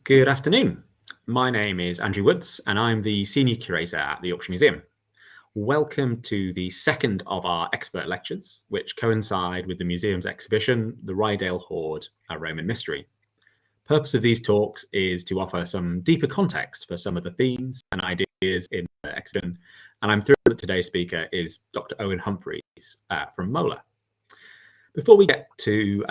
Good afternoon. My name is Andrew Woods, and I'm the Senior Curator at the Yorkshire Museum. Welcome to the second of our expert lectures, which coincide with the museum's exhibition, The Rydale Hoard, A Roman Mystery. The purpose of these talks is to offer some deeper context for some of the themes and ideas in the exhibition, and I'm thrilled that today's speaker is Dr. Owen Humphreys from Mola. Before we get to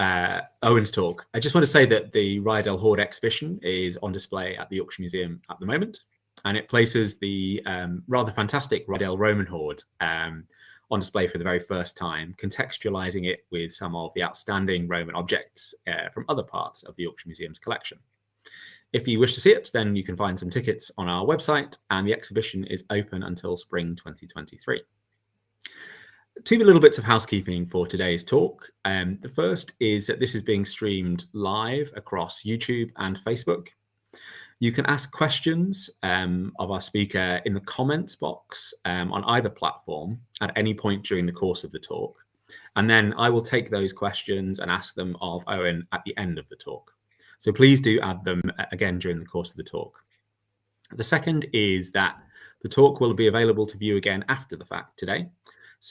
Owen's talk, I just want to say that the Rydale Hoard exhibition is on display at the Yorkshire Museum at the moment, and it places the rather fantastic Rydale Roman Hoard on display for the very first time, contextualising it with some of the outstanding Roman objects from other parts of the Yorkshire Museum's collection. If you wish to see it, then you can find some tickets on our website, and the exhibition is open until spring 2023. Two little bits of housekeeping for today's talk. The first is that this is being streamed live across YouTube and Facebook. You can ask questions of our speaker in the comments box on either platform at any point during the course of the talk. And then I will take those questions and ask them of Owen at the end of the talk. So please do add them again during the course of the talk. The second is that the talk will be available to view again after the fact today.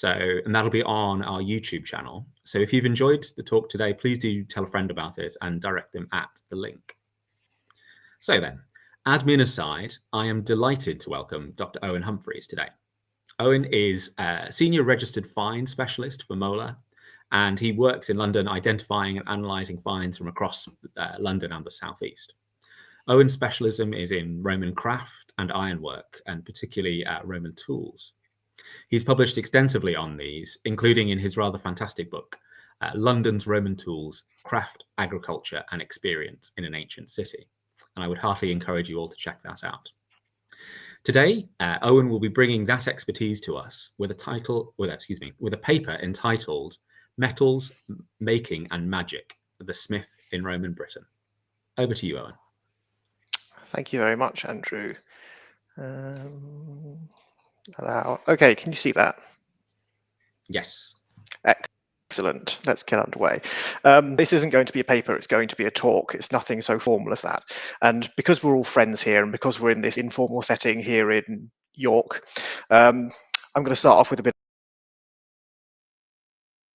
And that'll be on our YouTube channel. So if you've enjoyed the talk today, please do tell a friend about it and direct them at the link. So then, admin aside, I am delighted to welcome Dr. Owen Humphreys today. Owen is a senior registered find specialist for Mola, and he works in London identifying and analysing finds from across London and the southeast. Owen's specialism is in Roman craft and ironwork, and particularly Roman tools. He's published extensively on these, including in his rather fantastic book, London's Roman Tools, Craft, Agriculture and Experience in an Ancient City. And I would heartily encourage you all to check that out. Today, Owen will be bringing that expertise to us with a paper entitled Metals, Making and Magic, the Smith in Roman Britain. Over to you, Owen. Thank you very much, Andrew. Okay, can you see that? Yes. Excellent. Let's get underway. This isn't going to be a paper, it's going to be a talk. It's nothing so formal as that. And because we're all friends here and because we're in this informal setting here in York, I'm going to start off with a bit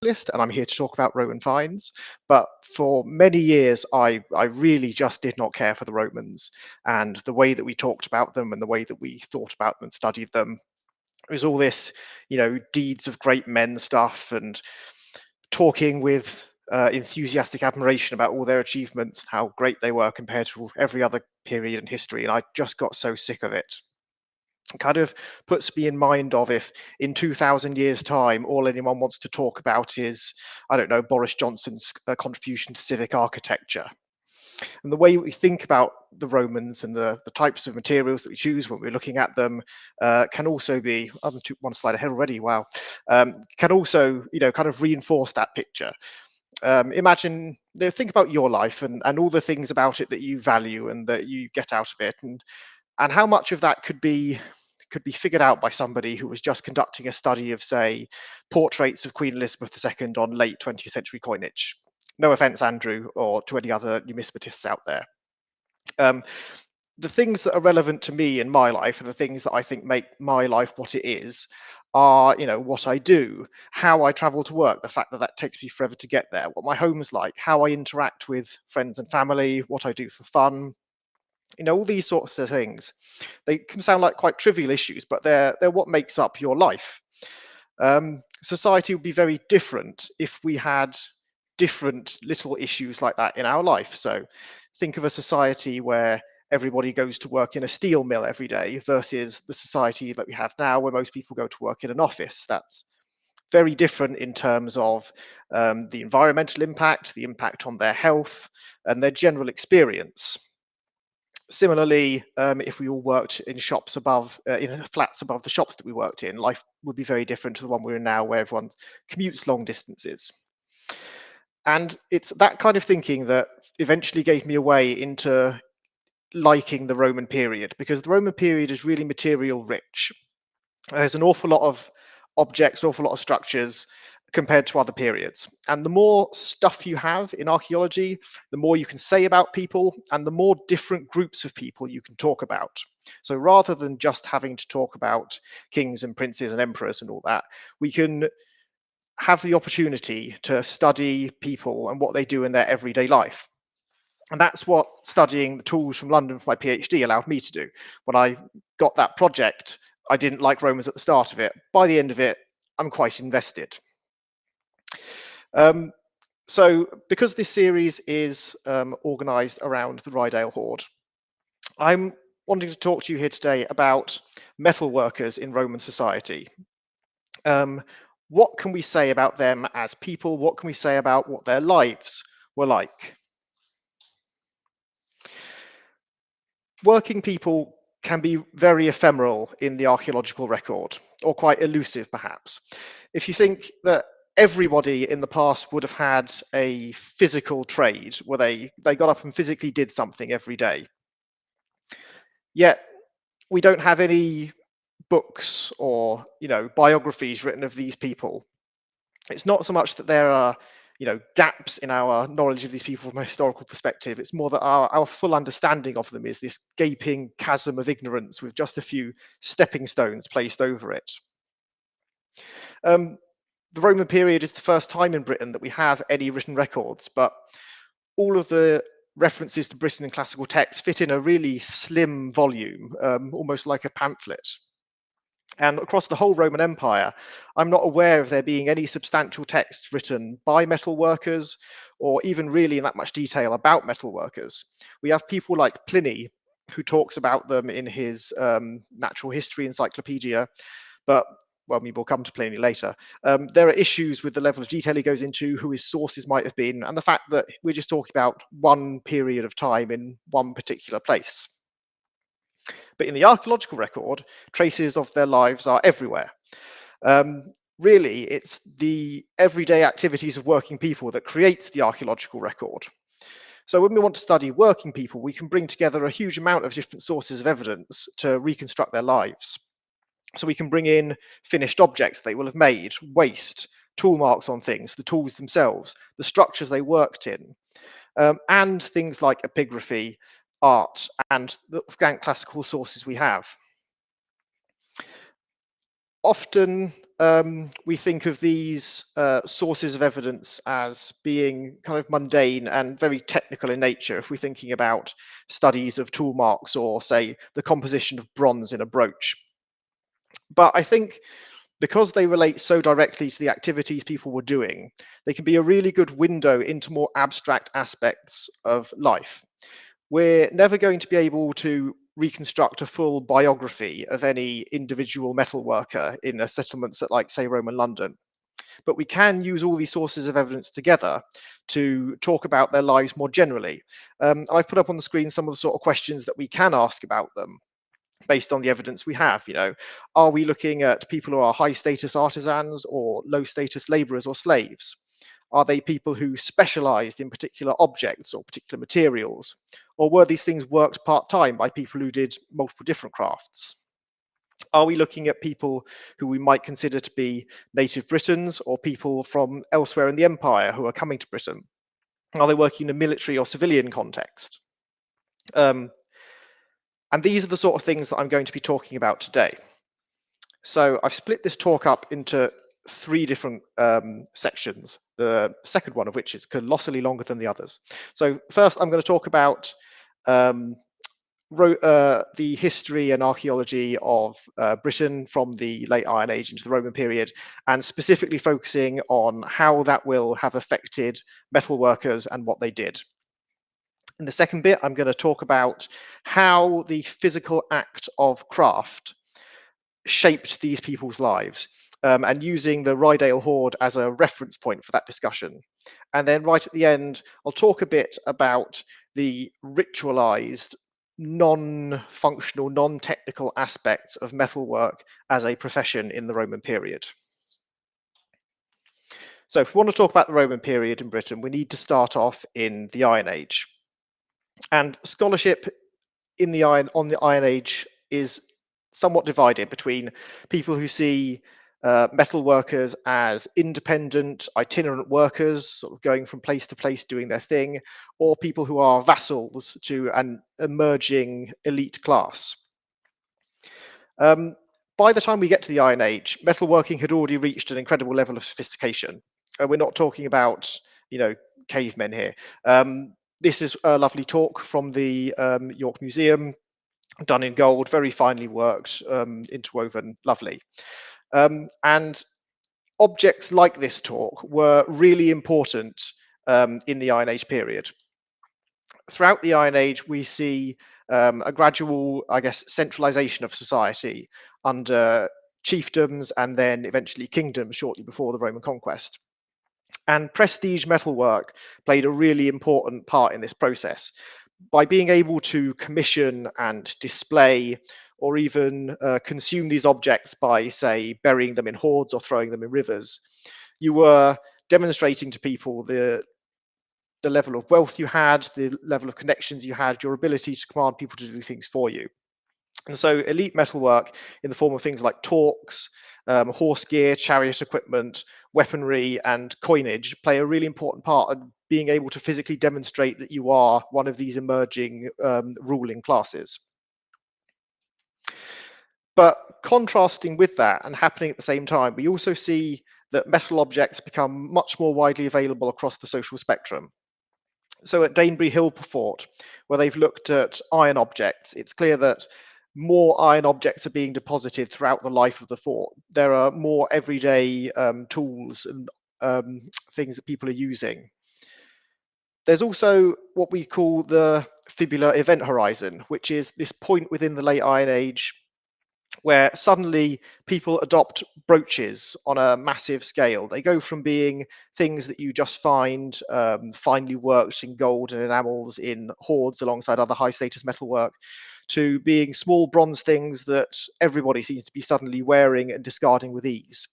list, and I'm here to talk about Roman finds. But for many years, I really just did not care for the Romans, and the way that we talked about them and the way that we thought about them and studied them. It was all this, deeds of great men stuff and talking with enthusiastic admiration about all their achievements, how great they were compared to every other period in history. And I just got so sick of it. It kind of puts me in mind of if in 2000 years time, all anyone wants to talk about is, I don't know, Boris Johnson's contribution to civic architecture. And the way we think about the Romans and the types of materials that we choose when we're looking at them can also be, I'm one slide ahead already, wow, can also, kind of reinforce that picture. Think about your life and all the things about it that you value and that you get out of it, and how much of that could be figured out by somebody who was just conducting a study of, say, portraits of Queen Elizabeth II on late 20th century coinage. No offense, Andrew, or to any other numismatists out there. The things that are relevant to me in my life and the things that I think make my life what it is are, what I do, how I travel to work, the fact that that takes me forever to get there, what my home's like, how I interact with friends and family, what I do for fun, all these sorts of things. They can sound like quite trivial issues, but they're what makes up your life. Society would be very different if we had different little issues like that in our life. So think of a society where everybody goes to work in a steel mill every day versus the society that we have now where most people go to work in an office. That's very different in terms of the environmental impact, the impact on their health and their general experience. Similarly, if we all worked in shops in flats above the shops that we worked in, life would be very different to the one we're in now where everyone commutes long distances. And it's that kind of thinking that eventually gave me a way into liking the Roman period, because the Roman period is really material rich. There's an awful lot of objects, awful lot of structures, compared to other periods. And the more stuff you have in archaeology, the more you can say about people and the more different groups of people you can talk about. So rather than just having to talk about kings and princes and emperors and all that, we can have the opportunity to study people and what they do in their everyday life. And that's what studying the tools from London for my PhD allowed me to do. When I got that project, I didn't like Romans at the start of it. By the end of it, I'm quite invested. So because this series is organised around the Rydale Hoard, I'm wanting to talk to you here today about metalworkers in Roman society. What can we say about them as people? What can we say about what their lives were like? Working people can be very ephemeral in the archaeological record, or quite elusive perhaps. If you think that everybody in the past would have had a physical trade where they got up and physically did something every day, yet we don't have any books or biographies written of these people. It's not so much that there are gaps in our knowledge of these people from a historical perspective. It's more that our full understanding of them is this gaping chasm of ignorance with just a few stepping stones placed over it. The Roman period is the first time in Britain that we have any written records, but all of the references to Britain in classical texts fit in a really slim volume, almost like a pamphlet. And across the whole Roman Empire, I'm not aware of there being any substantial texts written by metalworkers, or even really in that much detail about metalworkers. We have people like Pliny, who talks about them in his natural history encyclopedia, but well, we will come to Pliny later. There are issues with the level of detail he goes into, who his sources might have been, and the fact that we're just talking about one period of time in one particular place. But in the archaeological record, traces of their lives are everywhere. Really, it's the everyday activities of working people that creates the archaeological record. So when we want to study working people, we can bring together a huge amount of different sources of evidence to reconstruct their lives. So we can bring in finished objects they will have made, waste, tool marks on things, the tools themselves, the structures they worked in, and things like epigraphy, art, and the scant classical sources we have. Often we think of these sources of evidence as being kind of mundane and very technical in nature if we're thinking about studies of tool marks or, say, the composition of bronze in a brooch. But I think because they relate so directly to the activities people were doing, they can be a really good window into more abstract aspects of life. We're never going to be able to reconstruct a full biography of any individual metalworker in a settlements at, like, say, Roman London. But we can use all these sources of evidence together to talk about their lives more generally. I've put up on the screen some of the sort of questions that we can ask about them based on the evidence we have. Are we looking at people who are high status artisans or low status laborers or slaves? Are they people who specialized in particular objects or particular materials? Or were these things worked part-time by people who did multiple different crafts? Are we looking at people who we might consider to be native Britons or people from elsewhere in the empire who are coming to Britain? Are they working in a military or civilian context? And these are the sort of things that I'm going to be talking about today. So I've split this talk up into three different sections, the second one of which is colossally longer than the others. So first, I'm going to talk about the history and archaeology of Britain from the late Iron Age into the Roman period, and specifically focusing on how that will have affected metalworkers and what they did. In the second bit, I'm going to talk about how the physical act of craft shaped these people's lives, and using the Rydale Hoard as a reference point for that discussion. And then right at the end, I'll talk a bit about the ritualized, non-functional, non-technical aspects of metalwork as a profession in the Roman period. So if we want to talk about the Roman period in Britain, we need to start off in the Iron Age. And scholarship on the Iron Age is somewhat divided between people who see metalworkers as independent, itinerant workers, sort of going from place to place doing their thing, or people who are vassals to an emerging elite class. By the time we get to the Iron Age, metalworking had already reached an incredible level of sophistication. We're not talking about, cavemen here. This is a lovely talk from the York Museum, done in gold, very finely worked, interwoven, lovely. And objects like this talk were really important in the Iron Age period. Throughout the Iron Age, we see a gradual, I guess, centralization of society under chiefdoms and then eventually kingdoms shortly before the Roman conquest. And prestige metalwork played a really important part in this process. By being able to commission and display or even consume these objects by, say, burying them in hoards or throwing them in rivers, you were demonstrating to people the level of wealth you had, the level of connections you had, your ability to command people to do things for you. And so elite metalwork in the form of things like torques, horse gear, chariot equipment, weaponry, and coinage play a really important part in being able to physically demonstrate that you are one of these emerging ruling classes. But contrasting with that and happening at the same time, we also see that metal objects become much more widely available across the social spectrum. So at Danebury Hill Fort, where they've looked at iron objects, it's clear that more iron objects are being deposited throughout the life of the fort. There are more everyday tools and things that people are using. There's also what we call the fibular event horizon, which is this point within the late Iron Age where suddenly people adopt brooches on a massive scale. They go from being things that you just find finely worked in gold and enamels in hoards alongside other high status metalwork to being small bronze things that everybody seems to be suddenly wearing and discarding with ease.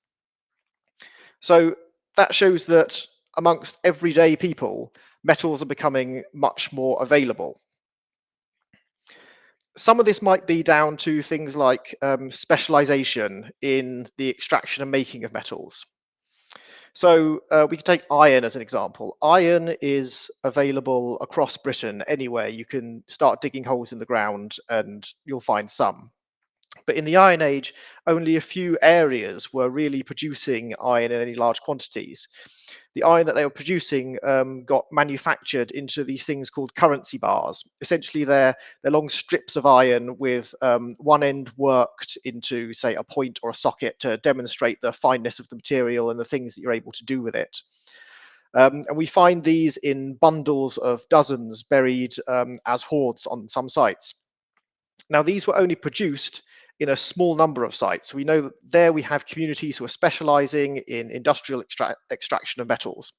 So that shows that amongst everyday people, metals are becoming much more available. Some of this might be down to things like specialization in the extraction and making of metals. So we can take iron as an example. Iron is available across Britain anywhere. You can start digging holes in the ground and you'll find some. But in the Iron Age, only a few areas were really producing iron in any large quantities. The iron that they were producing got manufactured into these things called currency bars. Essentially, they're long strips of iron with one end worked into, say, a point or a socket to demonstrate the fineness of the material and the things that you're able to do with it. And we find these in bundles of dozens buried as hoards on some sites. Now, these were only produced in a small number of sites. We know that there we have communities who are specializing in industrial extraction of metals.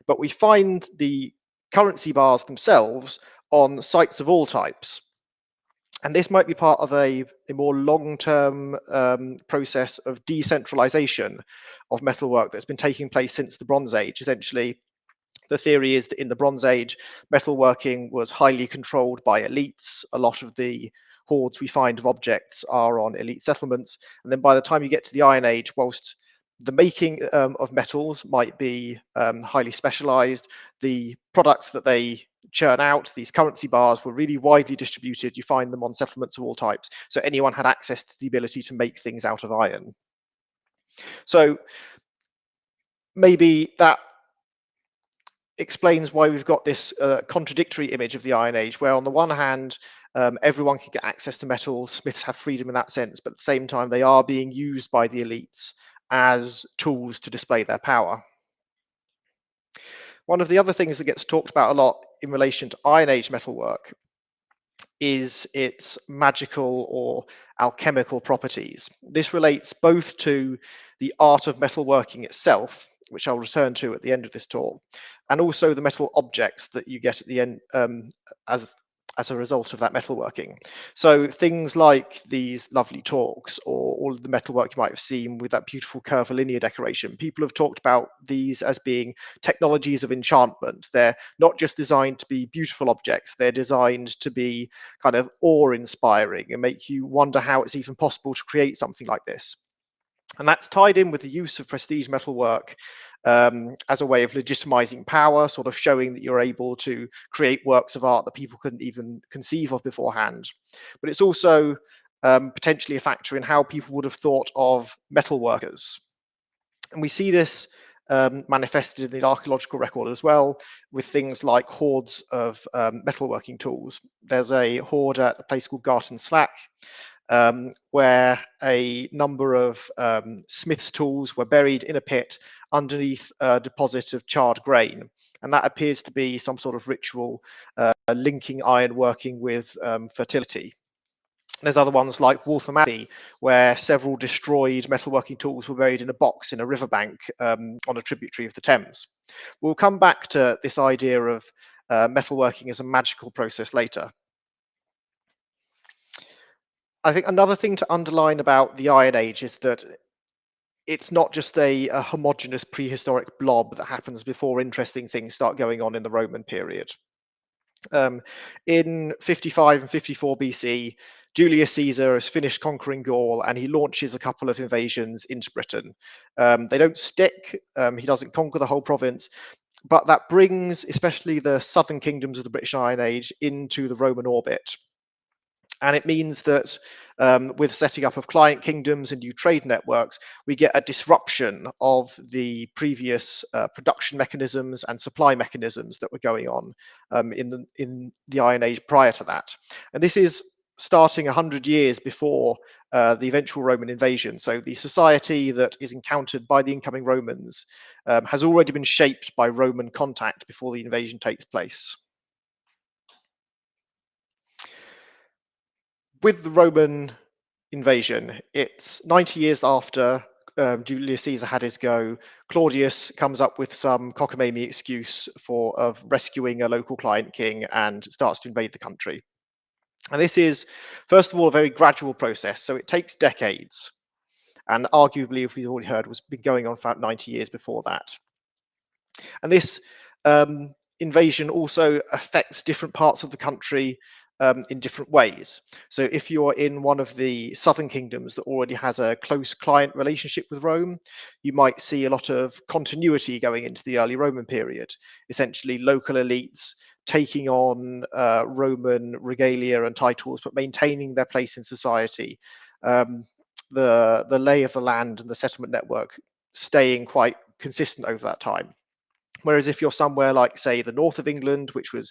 But we find the currency bars themselves on sites of all types. And this might be part of a more long-term process of decentralization of metalwork that's been taking place since the Bronze Age. Essentially, the theory is that in the Bronze Age, metalworking was highly controlled by elites. A lot of the hoards we find of objects are on elite settlements. And then by the time you get to the Iron Age, whilst the making of metals might be highly specialized, the products that they churn out, these currency bars, were really widely distributed. You find them on settlements of all types. So anyone had access to the ability to make things out of iron. So maybe that explains why we've got this contradictory image of the Iron Age, where on the one hand, everyone can get access to metals, smiths have freedom in that sense, but at the same time, they are being used by the elites as tools to display their power. One of the other things that gets talked about a lot in relation to Iron Age metalwork is its magical or alchemical properties. This relates both to the art of metalworking itself, which I'll return to at the end of this talk, and also the metal objects that you get at the end as a result of that metalworking. So things like these lovely torques or all of the metalwork you might have seen with that beautiful curvilinear decoration. People have talked about these as being technologies of enchantment. They're not just designed to be beautiful objects, they're designed to be kind of awe-inspiring and make you wonder how it's even possible to create something like this. And that's tied in with the use of prestige metalwork as a way of legitimizing power, sort of showing that you're able to create works of art that people couldn't even conceive of beforehand. But it's also potentially a factor in how people would have thought of metalworkers. And we see this manifested in the archaeological record as well, with things like hoards of metalworking tools. There's a hoard at a place called Garton Slack, where a number of smith's tools were buried in a pit underneath a deposit of charred grain. And that appears to be some sort of ritual linking iron working with fertility. There's other ones like Waltham Abbey, where several destroyed metalworking tools were buried in a box in a riverbank on a tributary of the Thames. We'll come back to this idea of metalworking as a magical process later. I think another thing to underline about the Iron Age is that it's not just a homogeneous prehistoric blob that happens before interesting things start going on in the Roman period. In 55 and 54 BC, Julius Caesar has finished conquering Gaul and he launches a couple of invasions into Britain. They don't stick, he doesn't conquer the whole province, but that brings especially the southern kingdoms of the British Iron Age into the Roman orbit. And it means that with setting up of client kingdoms and new trade networks, we get a disruption of the previous production mechanisms and supply mechanisms that were going on in the Iron Age prior to that. And this is starting 100 years before the eventual Roman invasion. So the society that is encountered by the incoming Romans has already been shaped by Roman contact before the invasion takes place. With the Roman invasion, it's 90 years after Julius Caesar had his go. Claudius comes up with some cockamamie excuse of rescuing a local client king and starts to invade the country. And this is, first of all, a very gradual process. So it takes decades. And arguably, if we've already heard, was been going on for about 90 years before that. And this invasion also affects different parts of the country in different ways. So if you're in one of the southern kingdoms that already has a close client relationship with Rome, you might see a lot of continuity going into the early Roman period, essentially local elites taking on Roman regalia and titles, but maintaining their place in society. The lay of the land and the settlement network staying quite consistent over that time. Whereas if you're somewhere like, say, the north of England, which was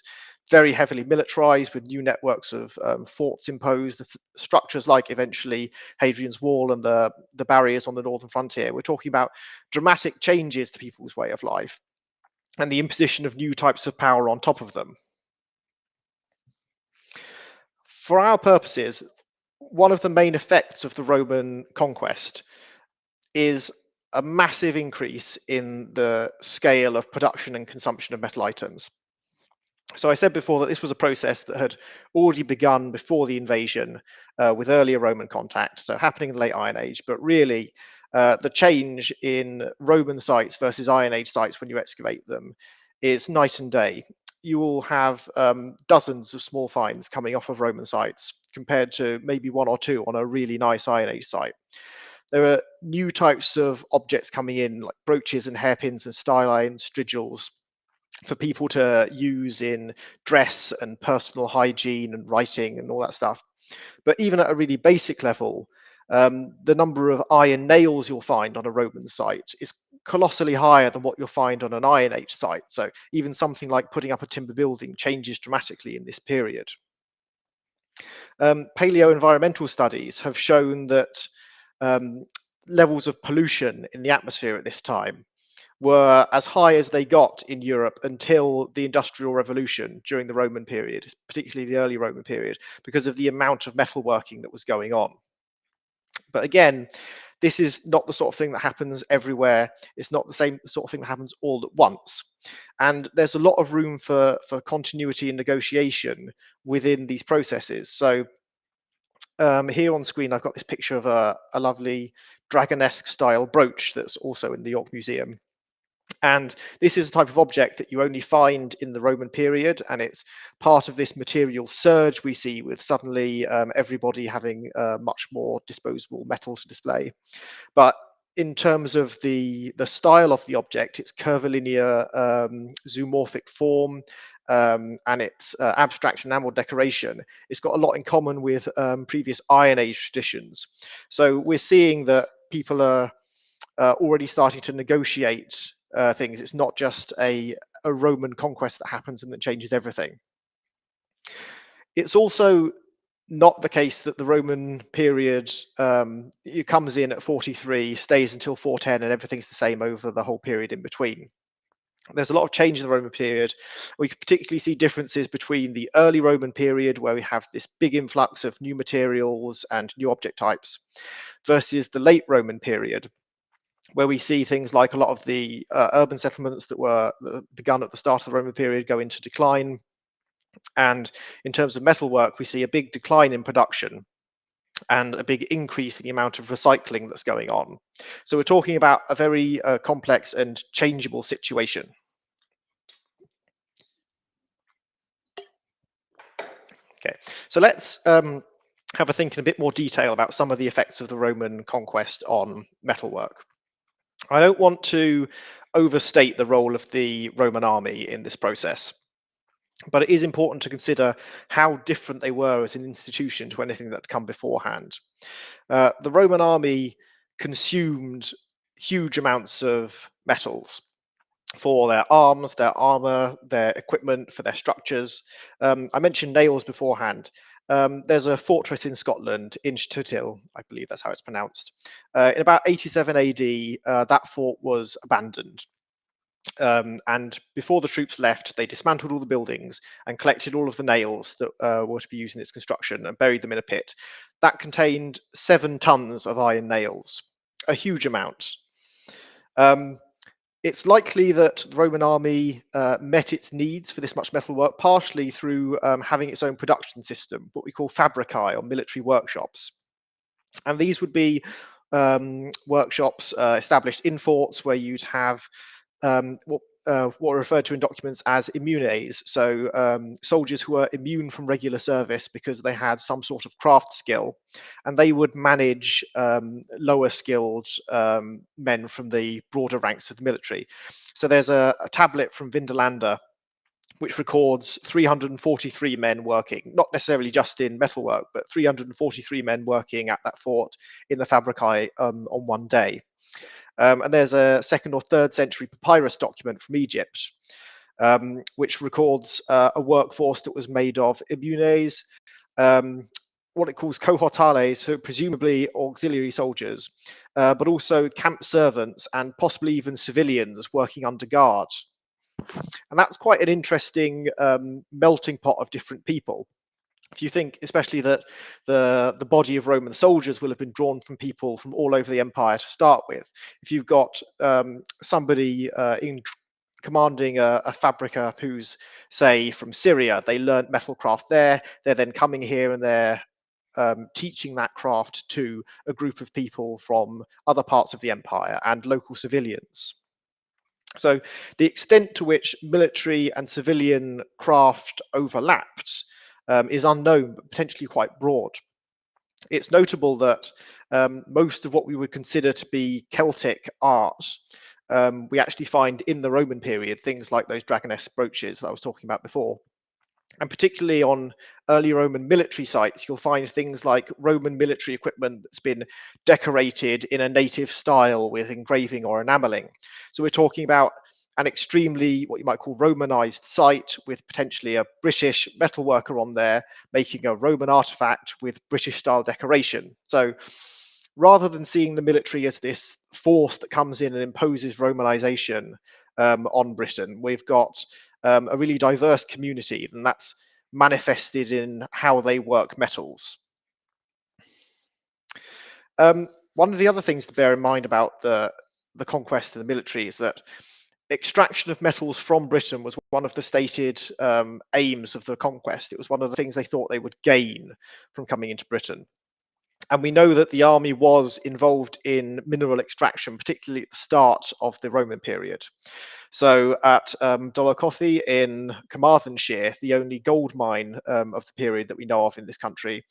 very heavily militarized with new networks of forts imposed, structures like eventually Hadrian's Wall and the barriers on the northern frontier, we're talking about dramatic changes to people's way of life and the imposition of new types of power on top of them. For our purposes, one of the main effects of the Roman conquest is a massive increase in the scale of production and consumption of metal items. So I said before that this was a process that had already begun before the invasion with earlier Roman contact, so happening in the late Iron Age, but really the change in Roman sites versus Iron Age sites when you excavate them is night and day. You will have dozens of small finds coming off of Roman sites compared to maybe one or two on a really nice Iron Age site. There are new types of objects coming in, like brooches and hairpins and styline strigils for people to use in dress and personal hygiene and writing and all that stuff. But even at a really basic level, the number of iron nails you'll find on a Roman site is colossally higher than what you'll find on an Iron Age site. So even something like putting up a timber building changes dramatically in this period. Paleo-environmental studies have shown that levels of pollution in the atmosphere at this time were as high as they got in Europe until the Industrial Revolution during the Roman period, particularly the early Roman period, because of the amount of metalworking that was going on. But again, this is not the sort of thing that happens everywhere. It's not the same sort of thing that happens all at once. And there's a lot of room for continuity and negotiation within these processes. So here on screen, I've got this picture of a lovely dragonesque style brooch that's also in the York Museum. And this is a type of object that you only find in the Roman period, and it's part of this material surge we see with suddenly everybody having much more disposable metal to display. But in terms of the style of the object, its curvilinear zoomorphic form, and its abstract enamel decoration, it's got a lot in common with previous Iron Age traditions. So we're seeing that people are already starting to negotiate things. It's not just a Roman conquest that happens and that changes everything. It's also not the case that the Roman period it comes in at 43, stays until 410, and everything's the same over the whole period in between. There's a lot of change in the Roman period. We can particularly see differences between the early Roman period, where we have this big influx of new materials and new object types, versus the late Roman period, where we see things like a lot of the urban settlements that were begun at the start of the Roman period go into decline. And in terms of metalwork, we see a big decline in production and a big increase in the amount of recycling that's going on. So we're talking about a very complex and changeable situation. Okay, so let's have a think in a bit more detail about some of the effects of the Roman conquest on metalwork. I don't want to overstate the role of the Roman army in this process, but it is important to consider how different they were as an institution to anything that had come beforehand. The Roman army consumed huge amounts of metals for their arms, their armor, their equipment, for their structures. I mentioned nails beforehand. There's a fortress in Scotland, Inchtutil, I believe that's how it's pronounced. In about 87 AD, that fort was abandoned. And before the troops left, they dismantled all the buildings and collected all of the nails that were to be used in its construction and buried them in a pit. That contained 7 tons of iron nails, a huge amount. It's likely that the Roman army met its needs for this much metalwork partially through having its own production system, what we call fabricae, or military workshops. And these would be workshops established in forts where you'd have what are referred to in documents as immunes, so soldiers who were immune from regular service because they had some sort of craft skill, and they would manage lower skilled men from the broader ranks of the military. So there's a tablet from Vindolanda which records 343 men working, not necessarily just in metalwork, but 343 men working at that fort in the fabricae on one day. And there's a 2nd or 3rd century papyrus document from Egypt, which records a workforce that was made of immunes, what it calls cohortales, so presumably auxiliary soldiers, but also camp servants and possibly even civilians working under guard. And that's quite an interesting melting pot of different people. If you think especially that the body of Roman soldiers will have been drawn from people from all over the empire to start with, if you've got somebody commanding a fabrica who's, say, from Syria, they learned metalcraft there, they're then coming here and they're teaching that craft to a group of people from other parts of the empire and local civilians. So the extent to which military and civilian craft overlapped is unknown, but potentially quite broad. It's notable that most of what we would consider to be Celtic art, we actually find in the Roman period, things like those dragoness brooches that I was talking about before. And particularly on early Roman military sites, you'll find things like Roman military equipment that's been decorated in a native style with engraving or enameling. So we're talking about an extremely, what you might call, Romanized site with potentially a British metalworker on there making a Roman artifact with British style decoration. So rather than seeing the military as this force that comes in and imposes Romanization on Britain, we've got a really diverse community, and that's manifested in how they work metals. One of the other things to bear in mind about the conquest of the military is that extraction of metals from Britain was one of the stated aims of the conquest. It was one of the things they thought they would gain from coming into Britain. And we know that the army was involved in mineral extraction, particularly at the start of the Roman period. So at Dolaucothi in Carmarthenshire, the only gold mine of the period that we know of in this country,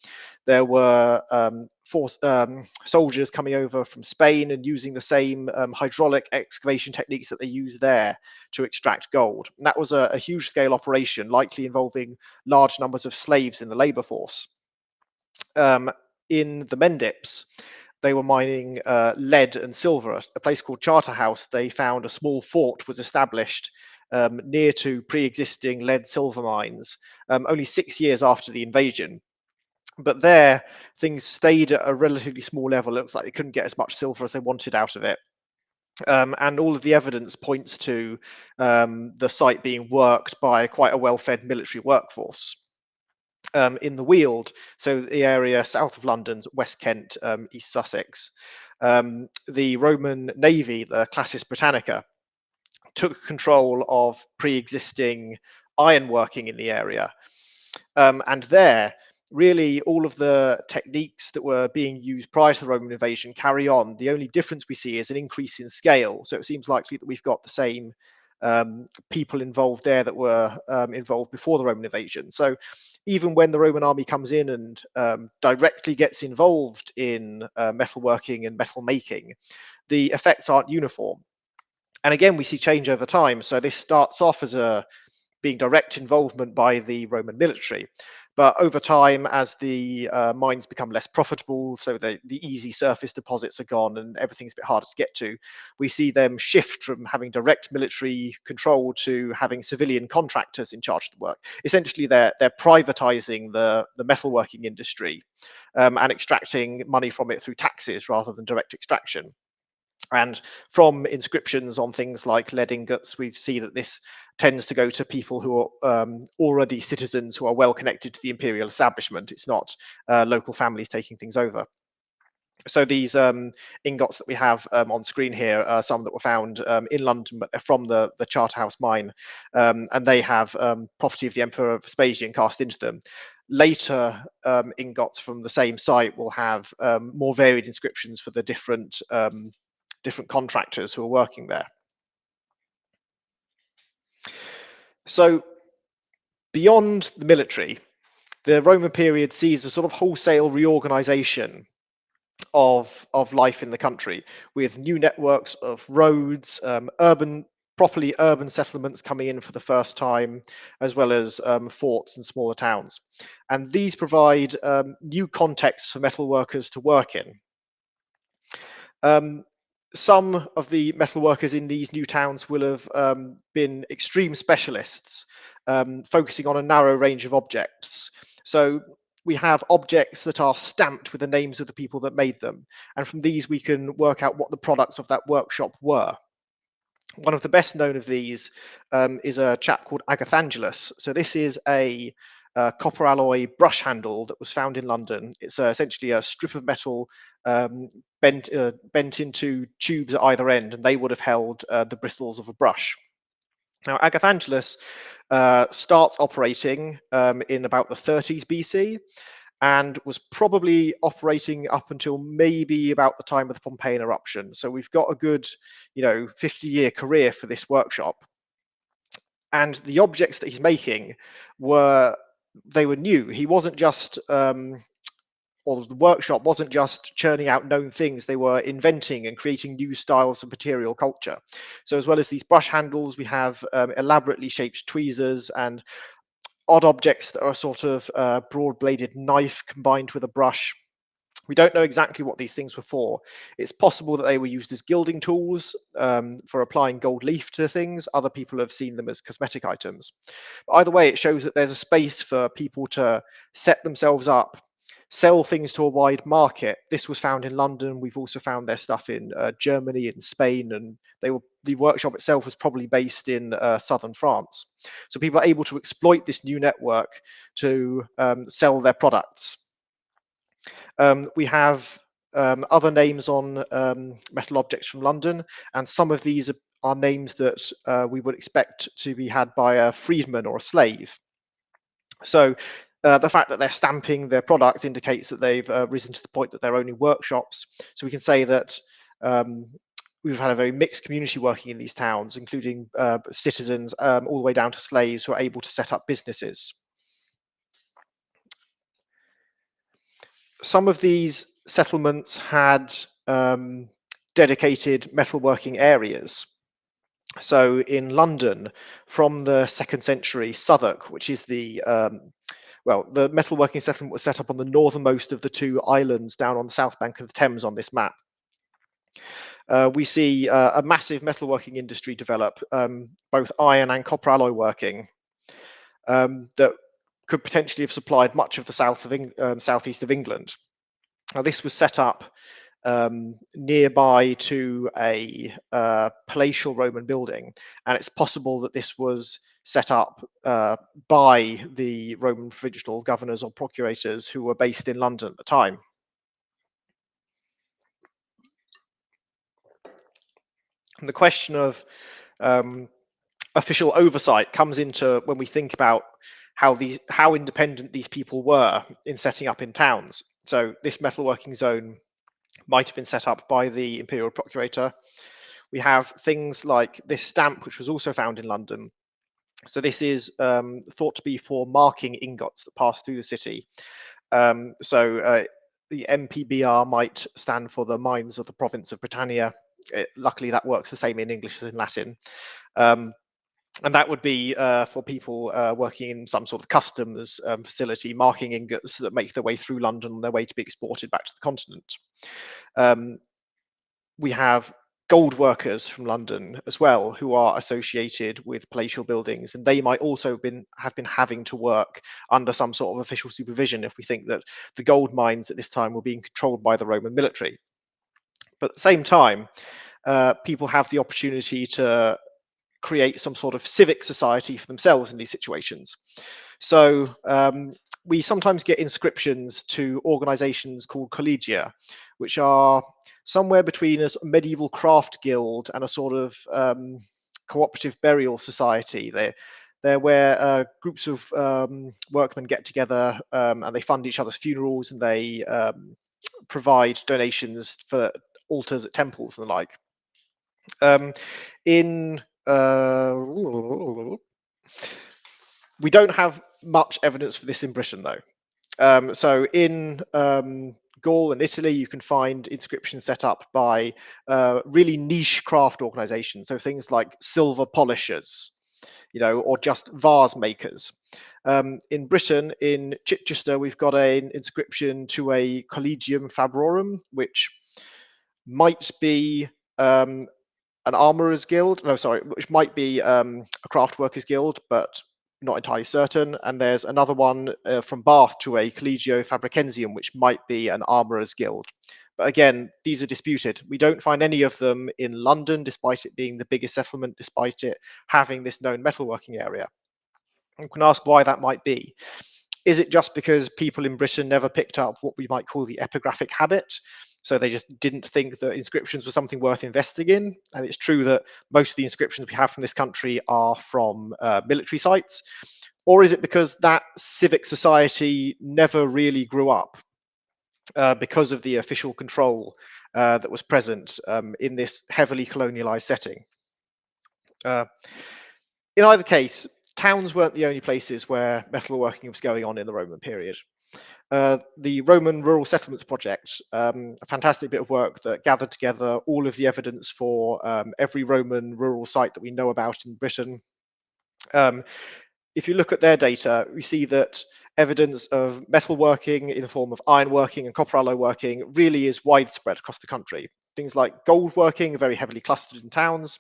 there were soldiers coming over from Spain and using the same hydraulic excavation techniques that they use there to extract gold. And that was a huge scale operation, likely involving large numbers of slaves in the labor force. In the Mendips, they were mining lead and silver. A place called Charterhouse, they found a small fort was established near to pre-existing lead silver mines only 6 years after the invasion. But there, things stayed at a relatively small level. It looks like they couldn't get as much silver as they wanted out of it. And all of the evidence points to the site being worked by quite a well-fed military workforce. In the Weald, so the area south of London, West Kent, East Sussex, the Roman Navy, the Classis Britannica, took control of pre-existing ironworking in the area. And there, really, all of the techniques that were being used prior to the Roman invasion carry on. The only difference we see is an increase in scale. So it seems likely that we've got the same people involved there that were involved before the Roman invasion. So even when the Roman army comes in and directly gets involved in metalworking and metal making, the effects aren't uniform. And again, we see change over time. So this starts off as being direct involvement by the Roman military. But over time, as the mines become less profitable, so the easy surface deposits are gone and everything's a bit harder to get to, we see them shift from having direct military control to having civilian contractors in charge of the work. Essentially, they're privatizing the metalworking industry and extracting money from it through taxes rather than direct extraction. And from inscriptions on things like lead ingots, we see that this tends to go to people who are already citizens who are well connected to the imperial establishment. It's not local families taking things over. So these ingots that we have on screen here are some that were found in London, but they're from the Charterhouse mine, and they have property of the Emperor Vespasian cast into them. Later ingots from the same site will have more varied inscriptions for the different contractors who are working there. So beyond the military, the Roman period sees a sort of wholesale reorganization of life in the country, with new networks of roads, properly urban settlements coming in for the first time, as well as forts and smaller towns. And these provide new contexts for metalworkers to work in. Some of the metalworkers in these new towns will have been extreme specialists, focusing on a narrow range of objects. So we have objects that are stamped with the names of the people that made them. And from these, we can work out what the products of that workshop were. One of the best known of these is a chap called Agathangelus. So this is a copper alloy brush handle that was found in London. It's essentially a strip of metal bent into tubes at either end, and they would have held the bristles of a brush. Now, Agathangelus starts operating in about the 30s BC and was probably operating up until maybe about the time of the Pompeian eruption. So we've got a good, 50-year career for this workshop. And the objects that he's making were new. He wasn't just or the workshop wasn't just churning out known things, they were inventing and creating new styles of material culture. So as well as these brush handles, we have elaborately shaped tweezers and odd objects that are sort of broad-bladed knife combined with a brush. We don't know exactly what these things were for. It's possible that they were used as gilding tools for applying gold leaf to things. Other people have seen them as cosmetic items. But either way, it shows that there's a space for people to set themselves up, sell things to a wide market. This was found in London. We've also found their stuff in Germany and Spain, and the workshop itself was probably based in southern France. So people are able to exploit this new network to sell their products. We have other names on metal objects from London, and some of these are names that we would expect to be had by a freedman or a slave. So The fact that they're stamping their products indicates that they've risen to the point that they're owning workshops. So we can say that we've had a very mixed community working in these towns, including citizens all the way down to slaves who are able to set up businesses. Some of these settlements had dedicated metalworking areas. So in London, from the 2nd century, Southwark, which is the the metalworking settlement was set up on the northernmost of the two islands down on the south bank of the Thames on this map. We see a massive metalworking industry develop, both iron and copper alloy working, that could potentially have supplied much of the southeast of England. Now, this was set up nearby to a palatial Roman building, and it's possible that this was set up by the Roman provincial governors or procurators who were based in London at the time. And the question of official oversight comes into when we think about how independent these people were in setting up in towns. So this metalworking zone might have been set up by the imperial procurator. We have things like this stamp, which was also found in London. So this is thought to be for marking ingots that pass through the city. The MPBR might stand for the mines of the province of Britannia. Luckily, that works the same in English as in Latin. And that would be for people working in some sort of customs facility, marking ingots that make their way through London on their way to be exported back to the continent. We have gold workers from London as well, who are associated with palatial buildings, and they might also have been having to work under some sort of official supervision if we think that the gold mines at this time were being controlled by the Roman military. But at the same time, people have the opportunity to create some sort of civic society for themselves in these situations. So we sometimes get inscriptions to organizations called collegia, which are somewhere between a medieval craft guild and a sort of cooperative burial society. They're where groups of workmen get together and they fund each other's funerals, and they provide donations for altars at temples and the like. We don't have much evidence for this in Britain, though. So in Gaul and Italy, you can find inscriptions set up by really niche craft organizations. So things like silver polishers, or just vase makers. In Britain, in Chichester, we've got an inscription to a Collegium Fabrorum, which might be an armourers guild. No, sorry, which might be a craft workers guild, but not entirely certain. And there's another one from Bath to a Collegio Fabricensium, which might be an armourers guild. But again, these are disputed. We don't find any of them in London, despite it being the biggest settlement, despite it having this known metalworking area. You can ask why that might be. Is it just because people in Britain never picked up what we might call the epigraphic habit? So they just didn't think that inscriptions were something worth investing in. And it's true that most of the inscriptions we have from this country are from military sites. Or is it because that civic society never really grew up because of the official control that was present in this heavily colonialized setting? In either case, towns weren't the only places where metalworking was going on in the Roman period. The Roman Rural Settlements Project, a fantastic bit of work that gathered together all of the evidence for every Roman rural site that we know about in Britain. If you look at their data, we see that evidence of metalworking in the form of ironworking and copper alloy working really is widespread across the country. Things like gold working are very heavily clustered in towns,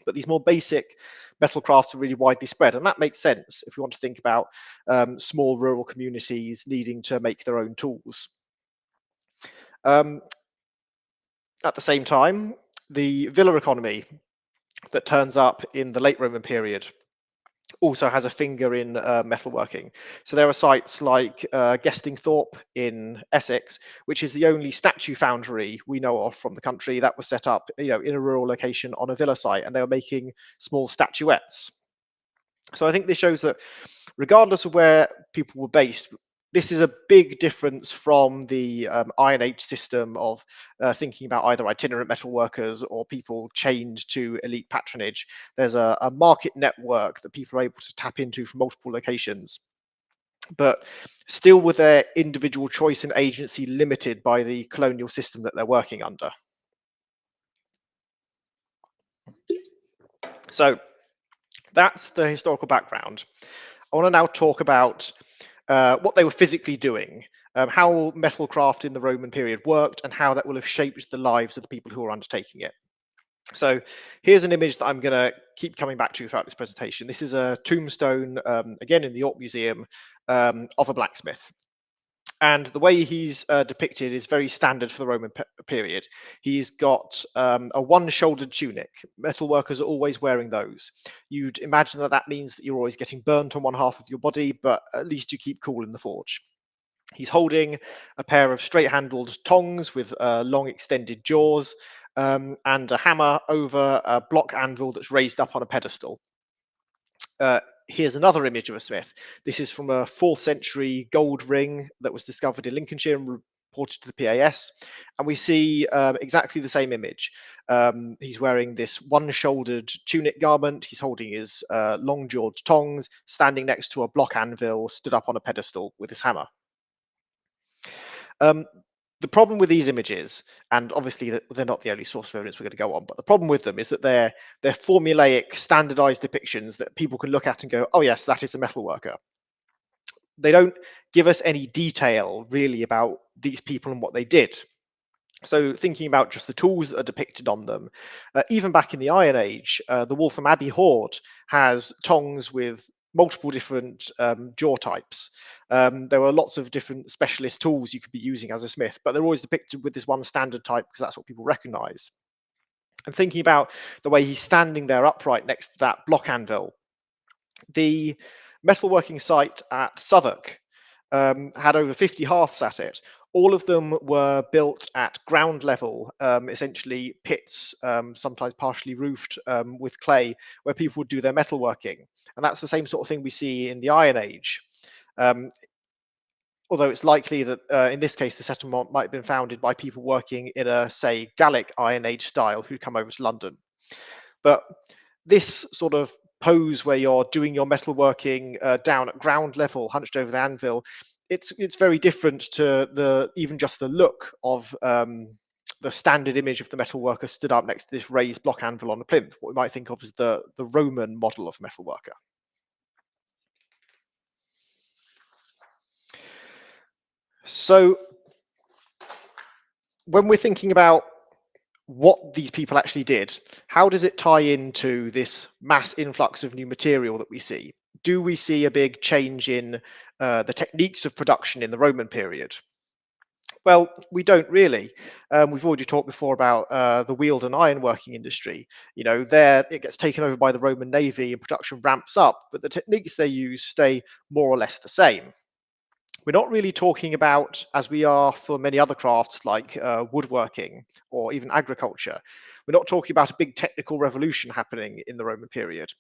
but these more basic metal crafts are really widely spread. And that makes sense if we want to think about small rural communities needing to make their own tools. At the same time, the villa economy that turns up in the late Roman period also has a finger in metalworking. So there are sites like Gestingthorpe in Essex, which is the only statue foundry we know of from the country that was set up, in a rural location on a villa site, and they were making small statuettes. So I think this shows that regardless of where people were based, this is a big difference from the Iron Age system of thinking about either itinerant metalworkers or people chained to elite patronage. There's a market network that people are able to tap into from multiple locations, but still with their individual choice and agency limited by the colonial system that they're working under. So that's the historical background. I want to now talk about what they were physically doing, how metalcraft in the Roman period worked, and how that will have shaped the lives of the people who are undertaking it. So here's an image that I'm going to keep coming back to throughout this presentation. This is a tombstone, again in the York Museum, of a blacksmith. And the way he's depicted is very standard for the Roman period. He's got a one-shouldered tunic. Metal workers are always wearing those. You'd imagine that that means that you're always getting burnt on one half of your body, but at least you keep cool in the forge. He's holding a pair of straight-handled tongs with long extended jaws and a hammer over a block anvil that's raised up on a pedestal. Here's another image of a smith. This is from a 4th century gold ring that was discovered in Lincolnshire and reported to the PAS. And we see exactly the same image. He's wearing this one-shouldered tunic garment. He's holding his long-jawed tongs, standing next to a block anvil, stood up on a pedestal with his hammer. The problem with these images, and obviously they're not the only source of evidence we're going to go on, but the problem with them is that they're formulaic, standardized depictions that people can look at and go, oh yes, that is a metal worker. They don't give us any detail really about these people and what they did. So thinking about just the tools that are depicted on them, even back in the Iron Age, the Waltham Abbey hoard has tongs with multiple different jaw types. There were lots of different specialist tools you could be using as a smith, but they're always depicted with this one standard type because that's what people recognize. And thinking about the way he's standing there upright next to that block anvil, the metalworking site at Southwark had over 50 hearths at it. All of them were built at ground level, essentially pits, sometimes partially roofed with clay, where people would do their metalworking. And that's the same sort of thing we see in the Iron Age. Although it's likely that in this case, the settlement might have been founded by people working in a, say, Gallic Iron Age style who'd come over to London. But this sort of pose where you're doing your metalworking down at ground level, hunched over the anvil, it's very different to the even just the look of the standard image of the metalworker stood up next to this raised block anvil on a plinth, what we might think of as the Roman model of metalworker. So when we're thinking about what these people actually did, how does it tie into this mass influx of new material that we see? Do we see a big change in the techniques of production in the Roman period? Well, we don't really. We've already talked before about the wheeled and ironworking industry. You know, there it gets taken over by the Roman Navy and production ramps up, but the techniques they use stay more or less the same. We're not really talking about, as we are for many other crafts like woodworking or even agriculture, we're not talking about a big technical revolution happening in the Roman period.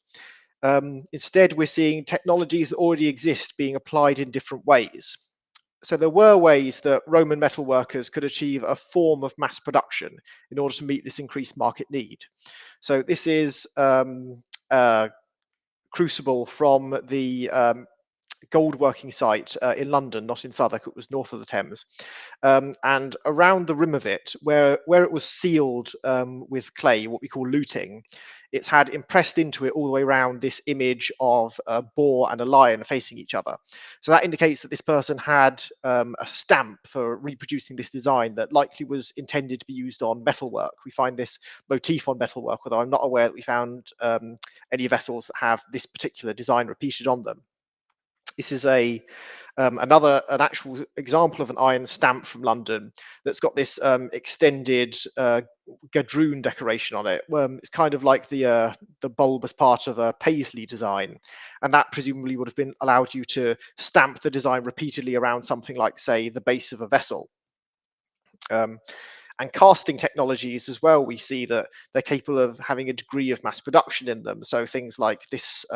Instead, we're seeing technologies that already exist being applied in different ways. So there were ways that Roman metalworkers could achieve a form of mass production in order to meet this increased market need. So this is a crucible from the gold working site in London, not in Southwark, it was north of the Thames. And around the rim of it, where it was sealed with clay, what we call luting, it's had impressed into it all the way around this image of a boar and a lion facing each other. So that indicates that this person had a stamp for reproducing this design that likely was intended to be used on metalwork. We find this motif on metalwork, although I'm not aware that we found any vessels that have this particular design repeated on them. This is an actual example of an iron stamp from London that's got this extended gadroon decoration on it. It's kind of like the bulbous part of a paisley design, and that presumably would have been allowed you to stamp the design repeatedly around something like, say, the base of a vessel. And casting technologies as well, we see that they're capable of having a degree of mass production in them. So things like this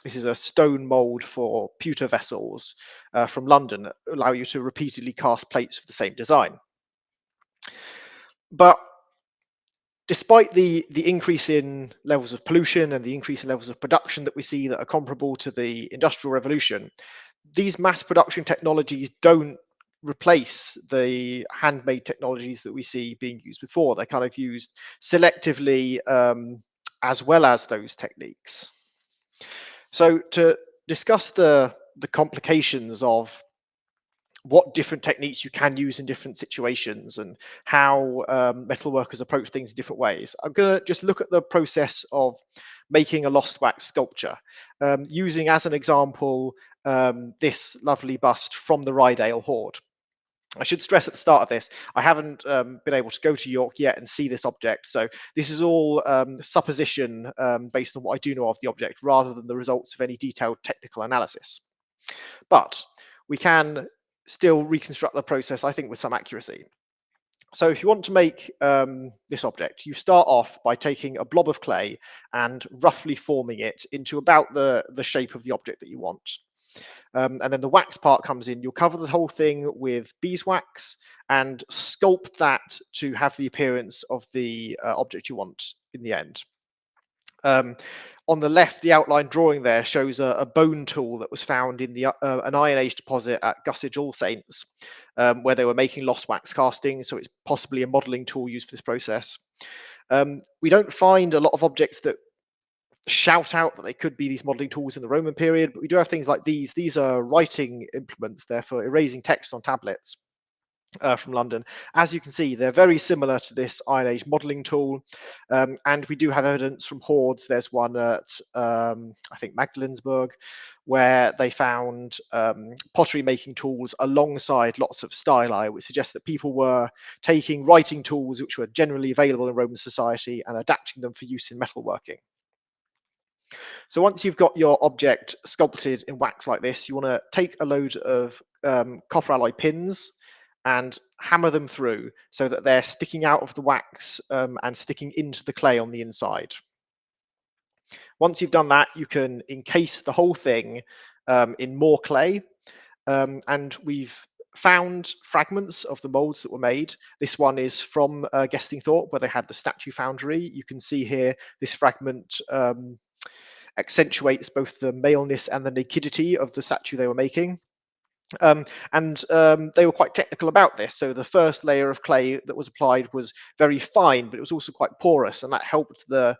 This is a stone mold for pewter vessels from London that allow you to repeatedly cast plates of the same design. But despite the increase in levels of pollution and the increase in levels of production that we see that are comparable to the Industrial Revolution, these mass production technologies don't replace the handmade technologies that we see being used before. They're kind of used selectively as well as those techniques. So to discuss the complications of what different techniques you can use in different situations and how metalworkers approach things in different ways, I'm going to just look at the process of making a lost wax sculpture, using as an example this lovely bust from the Rydale Hoard. I should stress at the start of this, I haven't been able to go to York yet and see this object, so this is all supposition based on what I do know of the object, rather than the results of any detailed technical analysis. But we can still reconstruct the process, I think, with some accuracy. So if you want to make this object, you start off by taking a blob of clay and roughly forming it into about the shape of the object that you want. And then the wax part comes in. You'll cover the whole thing with beeswax and sculpt that to have the appearance of the object you want in the end. On the left, the outline drawing there shows a bone tool that was found in an Iron Age deposit at Gussage All Saints, where they were making lost wax castings, so it's possibly a modelling tool used for this process. We don't find a lot of objects that shout out that they could be these modelling tools in the Roman period, but we do have things like these. These are writing implements, they're for erasing text on tablets. From London. As you can see, they're very similar to this Iron Age modelling tool, and we do have evidence from hoards. There's one at, I think, Magdalensburg, where they found pottery making tools alongside lots of styli, which suggests that people were taking writing tools which were generally available in Roman society and adapting them for use in metalworking. So once you've got your object sculpted in wax like this, you want to take a load of copper alloy pins and hammer them through so that they're sticking out of the wax and sticking into the clay on the inside. Once you've done that, you can encase the whole thing in more clay, and we've found fragments of the molds that were made. This one is from Gestingthorpe, where they had the statue foundry. You can see here this fragment accentuates both the maleness and the nakedity of the statue they were making. They were quite technical about this. So the first layer of clay that was applied was very fine, but it was also quite porous, and that helped the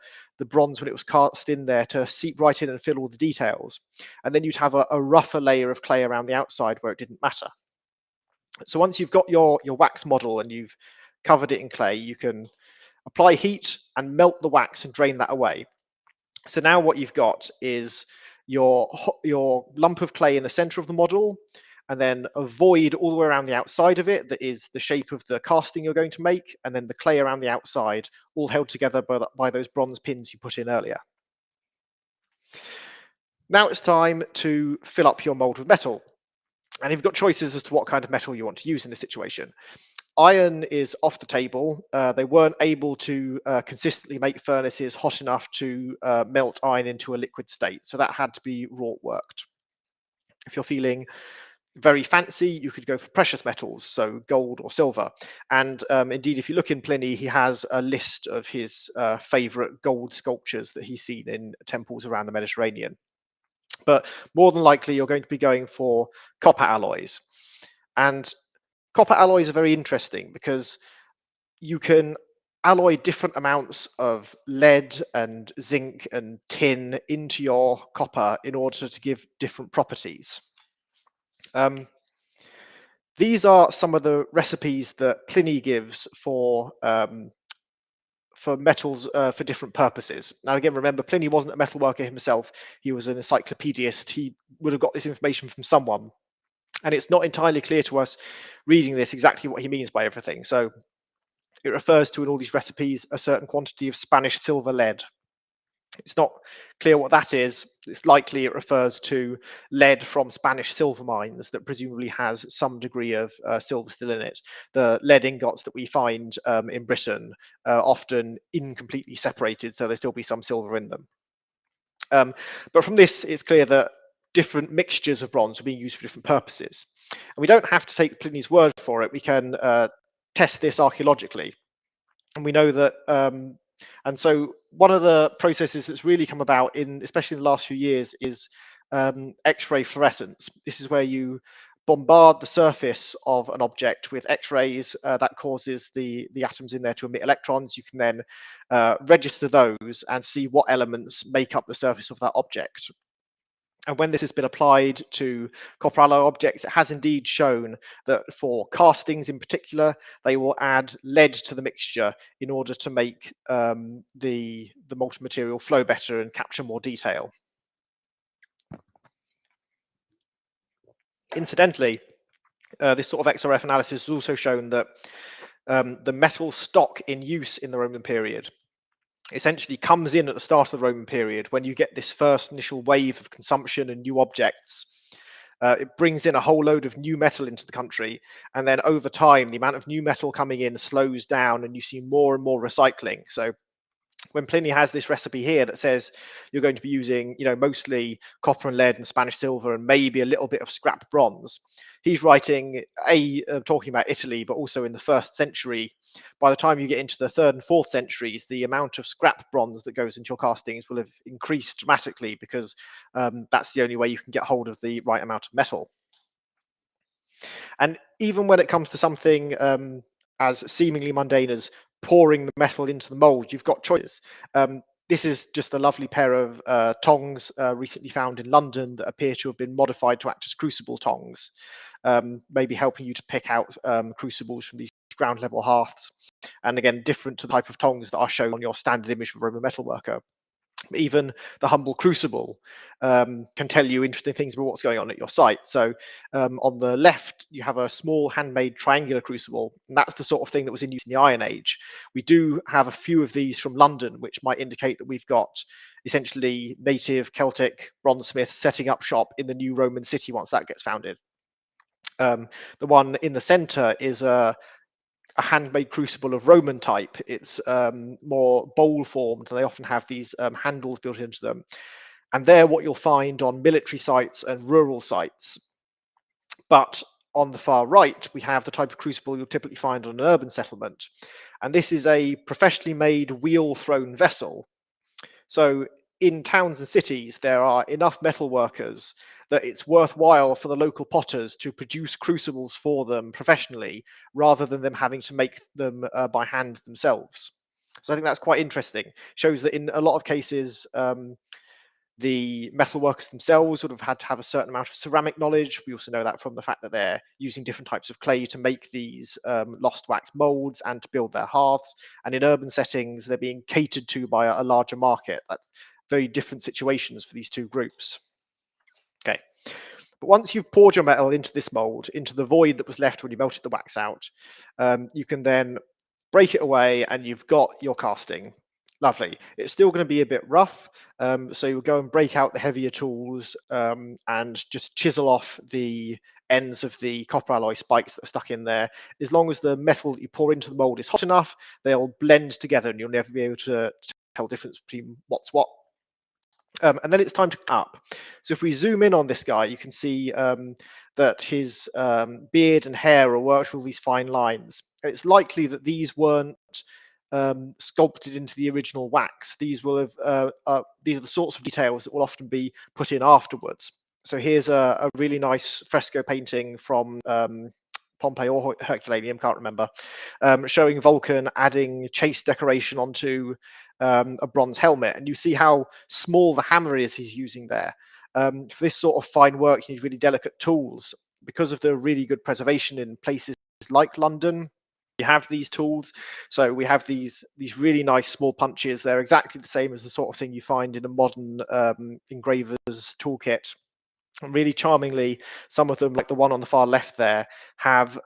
bronze, when it was cast in there, to seep right in and fill all the details. And then you'd have a rougher layer of clay around the outside where it didn't matter. So once you've got your wax model and you've covered it in clay, you can apply heat and melt the wax and drain that away. So now what you've got is your lump of clay in the center of the model, and then a void all the way around the outside of it that is the shape of the casting you're going to make, and then the clay around the outside, all held together by those bronze pins you put in earlier. Now it's time to fill up your mold with metal. And you've got choices as to what kind of metal you want to use in this situation. Iron is off the table. They weren't able to consistently make furnaces hot enough to melt iron into a liquid state, so that had to be wrought worked. If you're feeling very fancy, you could go for precious metals, so gold or silver. And indeed, if you look in Pliny, he has a list of his favorite gold sculptures that he's seen in temples around the Mediterranean. But more than likely, you're going to be going for copper alloys. And copper alloys are very interesting because you can alloy different amounts of lead and zinc and tin into your copper in order to give different properties. These are some of the recipes that Pliny gives for metals for different purposes. Now, again, remember, Pliny wasn't a metalworker himself. He was an encyclopedist. He would have got this information from someone. And it's not entirely clear to us reading this exactly what he means by everything. So it refers to, in all these recipes, a certain quantity of Spanish silver lead. It's not clear what that is. It's likely it refers to lead from Spanish silver mines that presumably has some degree of silver still in it. The lead ingots that we find in Britain are often incompletely separated, so there still be some silver in them. But from this, it's clear that different mixtures of bronze are being used for different purposes. And we don't have to take Pliny's word for it. We can test this archaeologically. And we know that, and so one of the processes that's really come about in, especially in the last few years, is X-ray fluorescence. This is where you bombard the surface of an object with X-rays that causes the atoms in there to emit electrons. You can then register those and see what elements make up the surface of that object. And when this has been applied to copper alloy objects, it has indeed shown that for castings in particular, they will add lead to the mixture in order to make the molten material flow better and capture more detail. Incidentally, this sort of XRF analysis has also shown that the metal stock in use in the Roman period essentially comes in at the start of the Roman period when you get this first initial wave of consumption and new objects. It brings in a whole load of new metal into the country, and then over time, the amount of new metal coming in slows down, and you see more and more recycling. So when Pliny has this recipe here that says you're going to be using, mostly copper and lead and Spanish silver and maybe a little bit of scrap bronze, he's writing talking about Italy, but also in the 1st century. By the time you get into the 3rd and 4th centuries, the amount of scrap bronze that goes into your castings will have increased dramatically because that's the only way you can get hold of the right amount of metal. And even when it comes to something as seemingly mundane as pouring the metal into the mold, you've got choices. This is just a lovely pair of tongs recently found in London that appear to have been modified to act as crucible tongs, maybe helping you to pick out crucibles from these ground level hearths. And again, different to the type of tongs that are shown on your standard image of a Roman metalworker. Even the humble crucible can tell you interesting things about what's going on at your site. So on the left, you have a small handmade triangular crucible, and that's the sort of thing that was in use in the Iron Age. We do have a few of these from London, which might indicate that we've got essentially native Celtic bronzesmiths setting up shop in the new Roman city once that gets founded. The one in the center is a handmade crucible of Roman type. It's more bowl formed. They often have these handles built into them. And they're what you'll find on military sites and rural sites. But on the far right, we have the type of crucible you'll typically find on an urban settlement. And this is a professionally made wheel-thrown vessel. So in towns and cities, there are enough metal workers that it's worthwhile for the local potters to produce crucibles for them professionally rather than them having to make them by hand themselves. So I think that's quite interesting. Shows that in a lot of cases, the metal workers themselves would have had to have a certain amount of ceramic knowledge. We also know that from the fact that they're using different types of clay to make these lost wax molds and to build their hearths. And in urban settings, they're being catered to by a larger market. That's very different situations for these two groups. Okay. But once you've poured your metal into this mold, into the void that was left when you melted the wax out, you can then break it away and you've got your casting. Lovely. It's still going to be a bit rough, so you'll go and break out the heavier tools and just chisel off the ends of the copper alloy spikes that are stuck in there. As long as the metal that you pour into the mold is hot enough, they'll blend together and you'll never be able to tell the difference between what's what. And then it's time to up. So if we zoom in on this guy, you can see that his beard and hair are worked with all these fine lines. And it's likely that these weren't sculpted into the original wax. These will have these are the sorts of details that will often be put in afterwards. So here's a really nice fresco painting from Pompeii or Herculaneum, can't remember, showing Vulcan adding chase decoration onto a bronze helmet. And you see how small the hammer is he's using there. For this sort of fine work, you need really delicate tools. Because of the really good preservation in places like London, you have these tools. So we have these really nice small punches. They're exactly the same as the sort of thing you find in a modern engraver's toolkit. And really charmingly, some of them, like the one on the far left there, have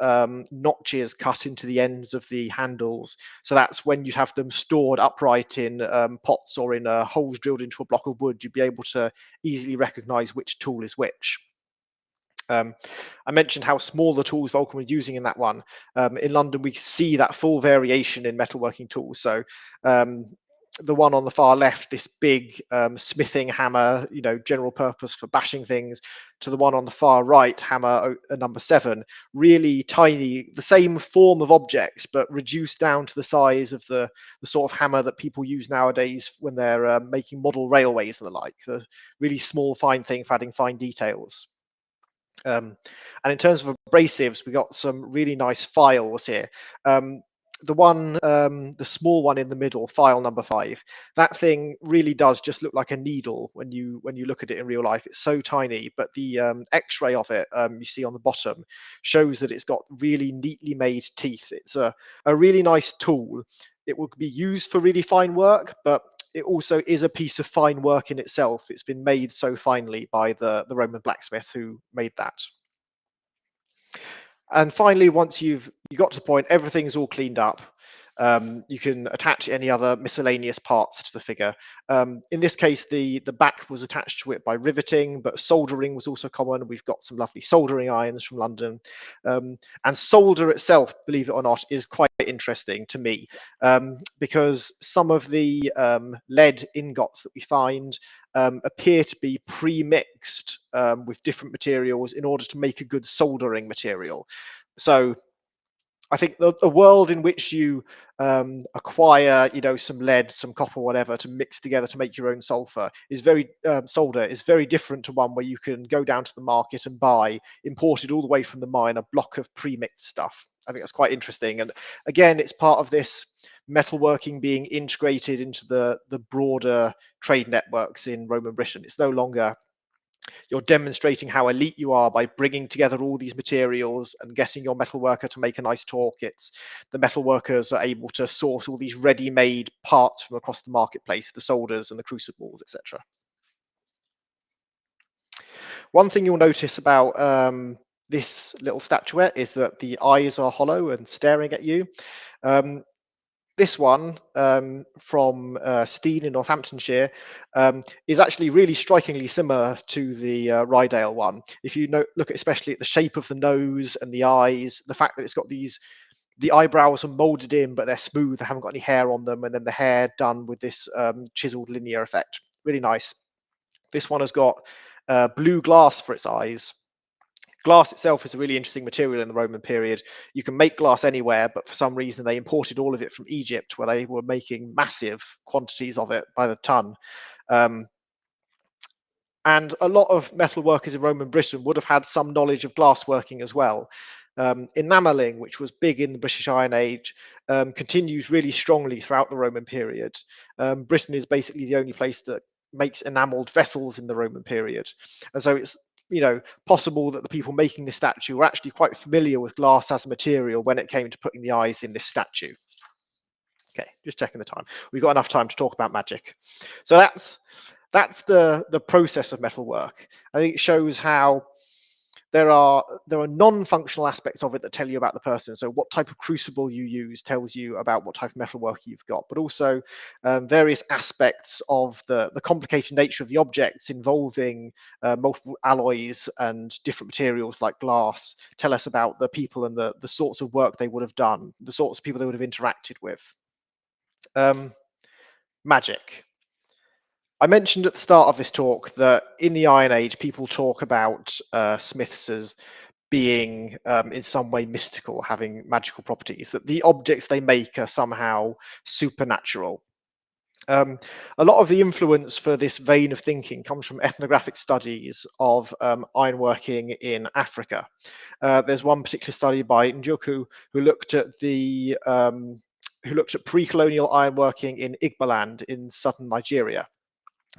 notches cut into the ends of the handles. So that's when you have them stored upright in pots or in holes drilled into a block of wood, you'd be able to easily recognize which tool is which. I mentioned how small the tools Vulcan was using in that one. In London, we see that full variation in metalworking tools. So the one on the far left, this big smithing hammer, general purpose for bashing things, to the one on the far right, hammer number 7, really tiny, the same form of object, but reduced down to the size of the sort of hammer that people use nowadays when they're making model railways and the like, the really small, fine thing for adding fine details. And in terms of abrasives, we got some really nice files here. The small one in the middle, file number 5, that thing really does just look like a needle when you look at it in real life. It's so tiny, but the X-ray of it, you see on the bottom, shows that it's got really neatly made teeth. It's a really nice tool. It will be used for really fine work, but it also is a piece of fine work in itself. It's been made so finely by the Roman blacksmith who made that. And finally, once you got to the point, everything's all cleaned up. You can attach any other miscellaneous parts to the figure. In this case, the back was attached to it by riveting, but soldering was also common. We've got some lovely soldering irons from London. And solder itself, believe it or not, is quite interesting to me, because some of the lead ingots that we find appear to be pre-mixed with different materials in order to make a good soldering material. So I think the world in which you acquire, some lead, some copper, whatever, to mix together to make your own solder is very different to one where you can go down to the market and buy, imported all the way from the mine, a block of pre-mixed stuff. I think that's quite interesting. And again, it's part of this metalworking being integrated into the broader trade networks in Roman Britain. It's no longer you're demonstrating how elite you are by bringing together all these materials and getting your metalworker to make a nice torque. It's the metalworkers are able to source all these ready-made parts from across the marketplace, the solders and the crucibles, etc. One thing you'll notice about this little statuette is that the eyes are hollow and staring at you. This one from Steen in Northamptonshire is actually really strikingly similar to the Rydale one. If you look especially at the shape of the nose and the eyes, the fact that it's got the eyebrows are molded in, but they're smooth, they haven't got any hair on them, and then the hair done with this chiseled linear effect. Really nice. This one has got blue glass for its eyes. Glass itself is a really interesting material in the Roman period. You can make glass anywhere, but for some reason they imported all of it from Egypt, where they were making massive quantities of it by the ton. And a lot of metal workers in Roman Britain would have had some knowledge of glass working as well. Enamelling, which was big in the British Iron Age, continues really strongly throughout the Roman period. Britain is basically the only place that makes enameled vessels in the Roman period. And so it's possible that the people making this statue were actually quite familiar with glass as a material when it came to putting the eyes in this statue. Okay, just checking the time. We've got enough time to talk about magic. So that's the process of metalwork. I think it shows how there are non-functional aspects of it that tell you about the person. So what type of crucible you use tells you about what type of metalwork you've got, but also various aspects of the complicated nature of the objects involving multiple alloys and different materials like glass tell us about the people and the sorts of work they would have done, the sorts of people they would have interacted with. Magic. I mentioned at the start of this talk that in the Iron Age, people talk about smiths as being in some way mystical, having magical properties, that the objects they make are somehow supernatural. A lot of the influence for this vein of thinking comes from ethnographic studies of ironworking in Africa. There's one particular study by Njoku who looked at pre-colonial ironworking in Igboland in southern Nigeria.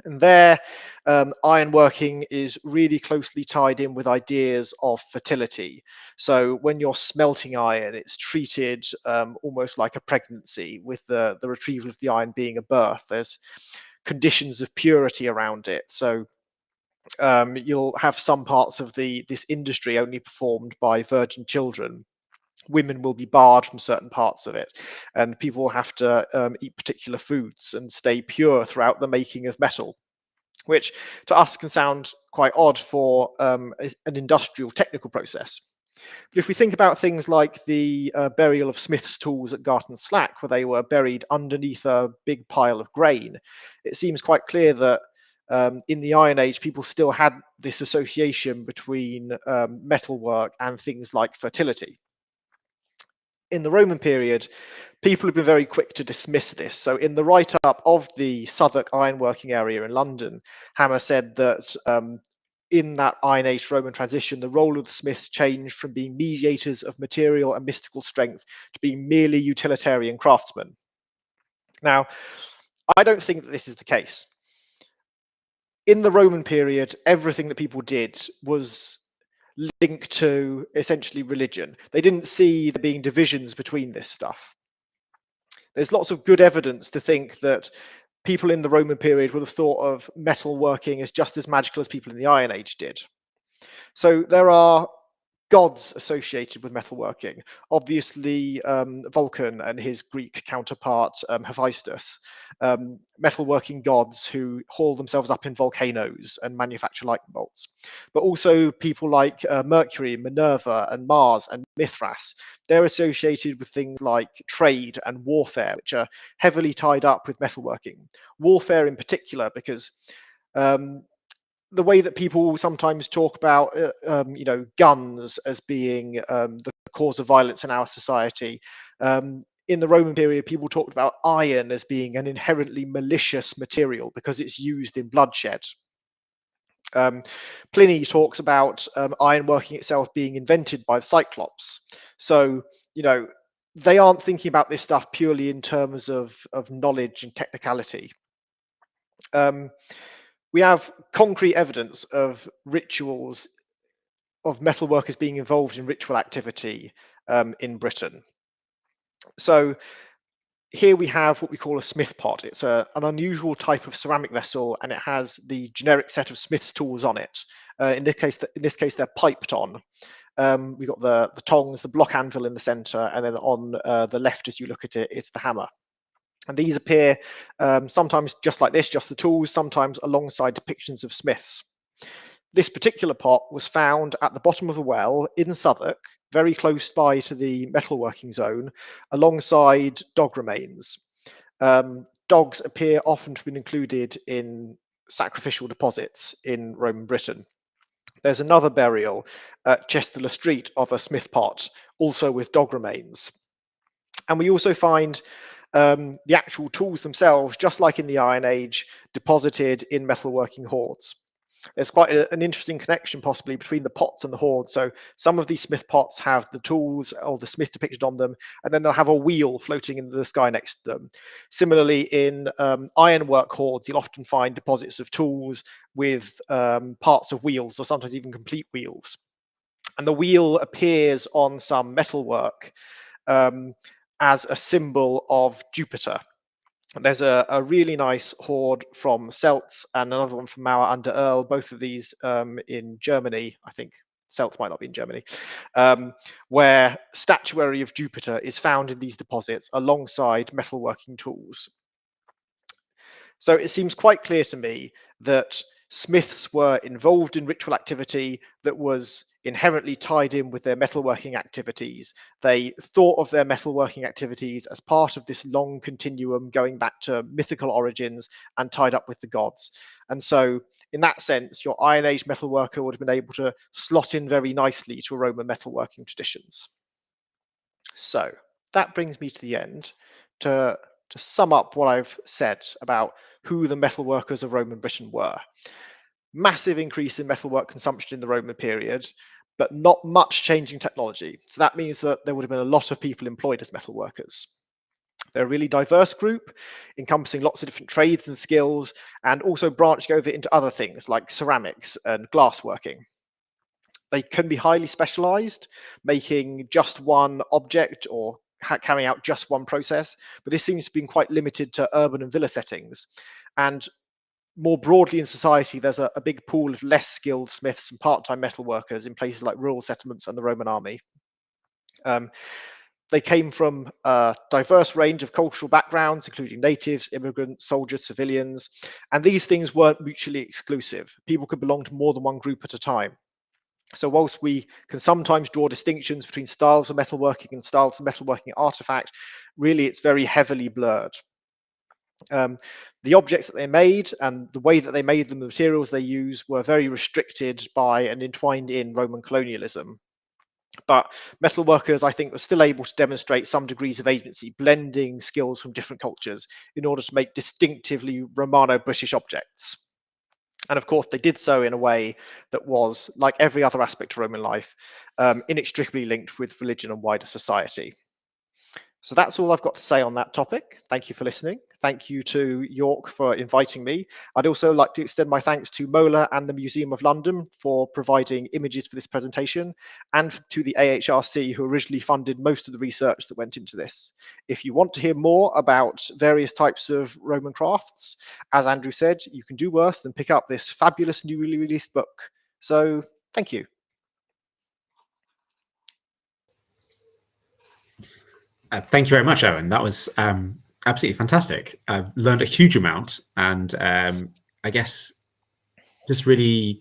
And there, ironworking is really closely tied in with ideas of fertility. So when you're smelting iron, it's treated almost like a pregnancy, with the retrieval of the iron being a birth. There's conditions of purity around it. So you'll have some parts of this industry only performed by virgin children. Women will be barred from certain parts of it, and people will have to eat particular foods and stay pure throughout the making of metal, which to us can sound quite odd for an industrial technical process. But if we think about things like the burial of Smith's tools at Garton Slack, where they were buried underneath a big pile of grain, it seems quite clear that in the Iron Age, people still had this association between metalwork and things like fertility. In the Roman period, people have been very quick to dismiss this. So, in the write up of the Southwark ironworking area in London, Hammer said that in that Iron Age Roman transition, the role of the smiths changed from being mediators of material and mystical strength to being merely utilitarian craftsmen. Now, I don't think that this is the case. In the Roman period, everything that people did was linked to essentially religion. They didn't see there being divisions between this stuff. There's lots of good evidence to think that people in the Roman period would have thought of metalworking as just as magical as people in the Iron Age did. So there are gods associated with metalworking. Obviously, Vulcan and his Greek counterpart Hephaestus, metalworking gods who haul themselves up in volcanoes and manufacture lightning bolts. But also people like Mercury, Minerva, and Mars and Mithras. They're associated with things like trade and warfare, which are heavily tied up with metalworking. Warfare in particular, because the way that people sometimes talk about, guns as being the cause of violence in our society. In the Roman period, people talked about iron as being an inherently malicious material because it's used in bloodshed. Pliny talks about ironworking itself being invented by the Cyclops. So, they aren't thinking about this stuff purely in terms of knowledge and technicality. We have concrete evidence of rituals, of metalworkers being involved in ritual activity in Britain. So here we have what we call a smith pot. It's an unusual type of ceramic vessel, and it has the generic set of smith's tools on it. In this case, they're piped on. We've got the tongs, the block anvil in the center, and then on the left, as you look at it, is the hammer. And these appear sometimes just like this, just the tools, sometimes alongside depictions of smiths. This particular pot was found at the bottom of a well in Southwark, very close by to the metalworking zone, alongside dog remains. Dogs appear often to have been included in sacrificial deposits in Roman Britain. There's another burial at Chester Street of a smith pot, also with dog remains. And we also find the actual tools themselves, just like in the Iron Age, deposited in metalworking hoards. There's quite an interesting connection possibly between the pots and the hoard. So some of these smith pots have the tools or the smith depicted on them, and then they'll have a wheel floating in the sky next to them. Similarly, in ironwork hoards, you'll often find deposits of tools with parts of wheels or sometimes even complete wheels. And the wheel appears on some metalwork as a symbol of Jupiter. There's a really nice hoard from Celts and another one from Mauer under Earl, both of these in Germany. I think Celts might not be in Germany, where statuary of Jupiter is found in these deposits alongside metalworking tools. So it seems quite clear to me that smiths were involved in ritual activity that was inherently tied in with their metalworking activities. They thought of their metalworking activities as part of this long continuum going back to mythical origins and tied up with the gods. And so, in that sense, your Iron Age metalworker would have been able to slot in very nicely to Roman metalworking traditions. So, that brings me to the end to sum up what I've said about who the metalworkers of Roman Britain were. Massive increase in metalwork consumption in the Roman period, but not much changing technology. So that means that there would have been a lot of people employed as metalworkers. They're a really diverse group, encompassing lots of different trades and skills, and also branching over into other things like ceramics and glassworking. They can be highly specialized, making just one object or carrying out just one process, but this seems to have been quite limited to urban and villa settings. And more broadly in society, there's a big pool of less skilled smiths and part-time metal workers in places like rural settlements and the Roman army. They came from a diverse range of cultural backgrounds, including natives, immigrants, soldiers, civilians, and these things weren't mutually exclusive. People could belong to more than one group at a time. So whilst we can sometimes draw distinctions between styles of metalworking and styles of metalworking artifact, really it's very heavily blurred. The objects that they made and the way that they made them, the materials they used, were very restricted by and entwined in Roman colonialism. But metalworkers, I think, were still able to demonstrate some degrees of agency, blending skills from different cultures in order to make distinctively Romano-British objects. And of course, they did so in a way that was, like every other aspect of Roman life, inextricably linked with religion and wider society. So that's all I've got to say on that topic. Thank you for listening. Thank you to York for inviting me. I'd also like to extend my thanks to Mola and the Museum of London for providing images for this presentation, and to the AHRC, who originally funded most of the research that went into this. If you want to hear more about various types of Roman crafts, as Andrew said, you can do worse than pick up this fabulous newly released book. So thank you. Thank you very much, Owen. That was absolutely fantastic. I've learned a huge amount, and I guess just really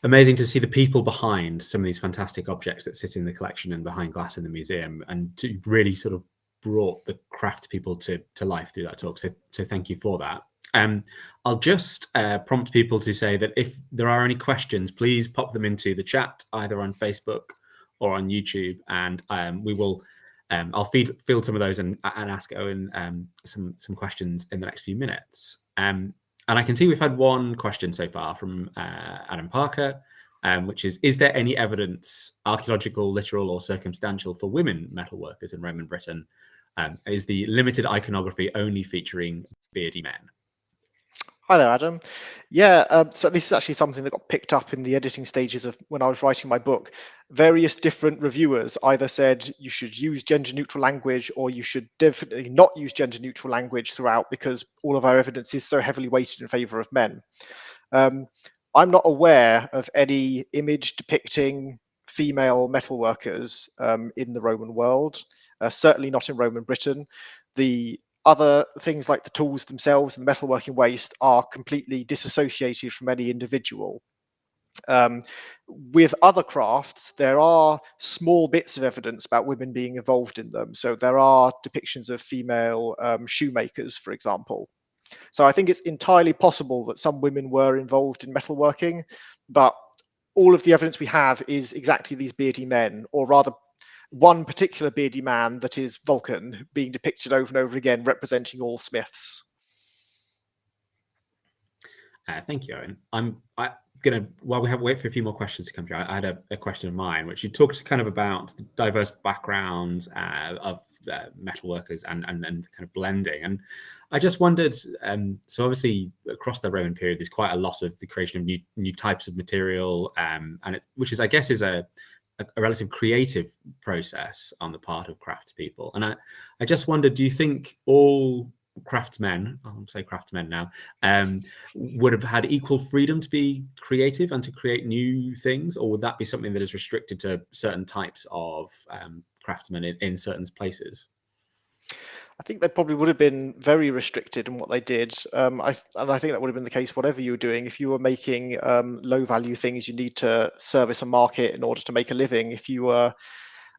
amazing to see the people behind some of these fantastic objects that sit in the collection and behind glass in the museum, and to really sort of brought the craft people to life through that talk. So thank you for that. I'll just prompt people to say that if there are any questions, please pop them into the chat, either on Facebook or on YouTube, and we will. I'll field some of those and ask Owen some questions in the next few minutes. And I can see we've had one question so far from Adam Parker, which is there any evidence, archaeological, literal, or circumstantial, for women metalworkers in Roman Britain? Is the limited iconography only featuring beardy men? Hi there, Adam. Yeah, so this is actually something that got picked up in the editing stages of when I was writing my book. Various different reviewers either said you should use gender neutral language or you should definitely not use gender neutral language throughout because all of our evidence is so heavily weighted in favor of men. I'm not aware of any image depicting female metalworkers in the Roman world, certainly not in Roman Britain. The other things like the tools themselves and the metalworking waste are completely disassociated from any individual. With other crafts, there are small bits of evidence about women being involved in them. So there are depictions of female shoemakers, for example. So I think it's entirely possible that some women were involved in metalworking, but all of the evidence we have is exactly these beardy men, or rather one particular beardy man that is Vulcan being depicted over and over again, representing all smiths. Thank you, Owen. I'm gonna, while we have wait for a few more questions to come through, I had a question of mine, which you talked kind of about the diverse backgrounds of metalworkers and kind of blending, and I just wondered. So obviously across the Roman period, there's quite a lot of the creation of new types of material, and which is, I guess, is a relative creative process on the part of craftspeople. And I just wondered, do you think all craftsmen, I'll say craftsmen now, would have had equal freedom to be creative and to create new things, or would that be something that is restricted to certain types of craftsmen in certain places? I think they probably would have been very restricted in what they did. And I think that would have been the case whatever you were doing. If you were making low value things, you need to service a market in order to make a living. If you were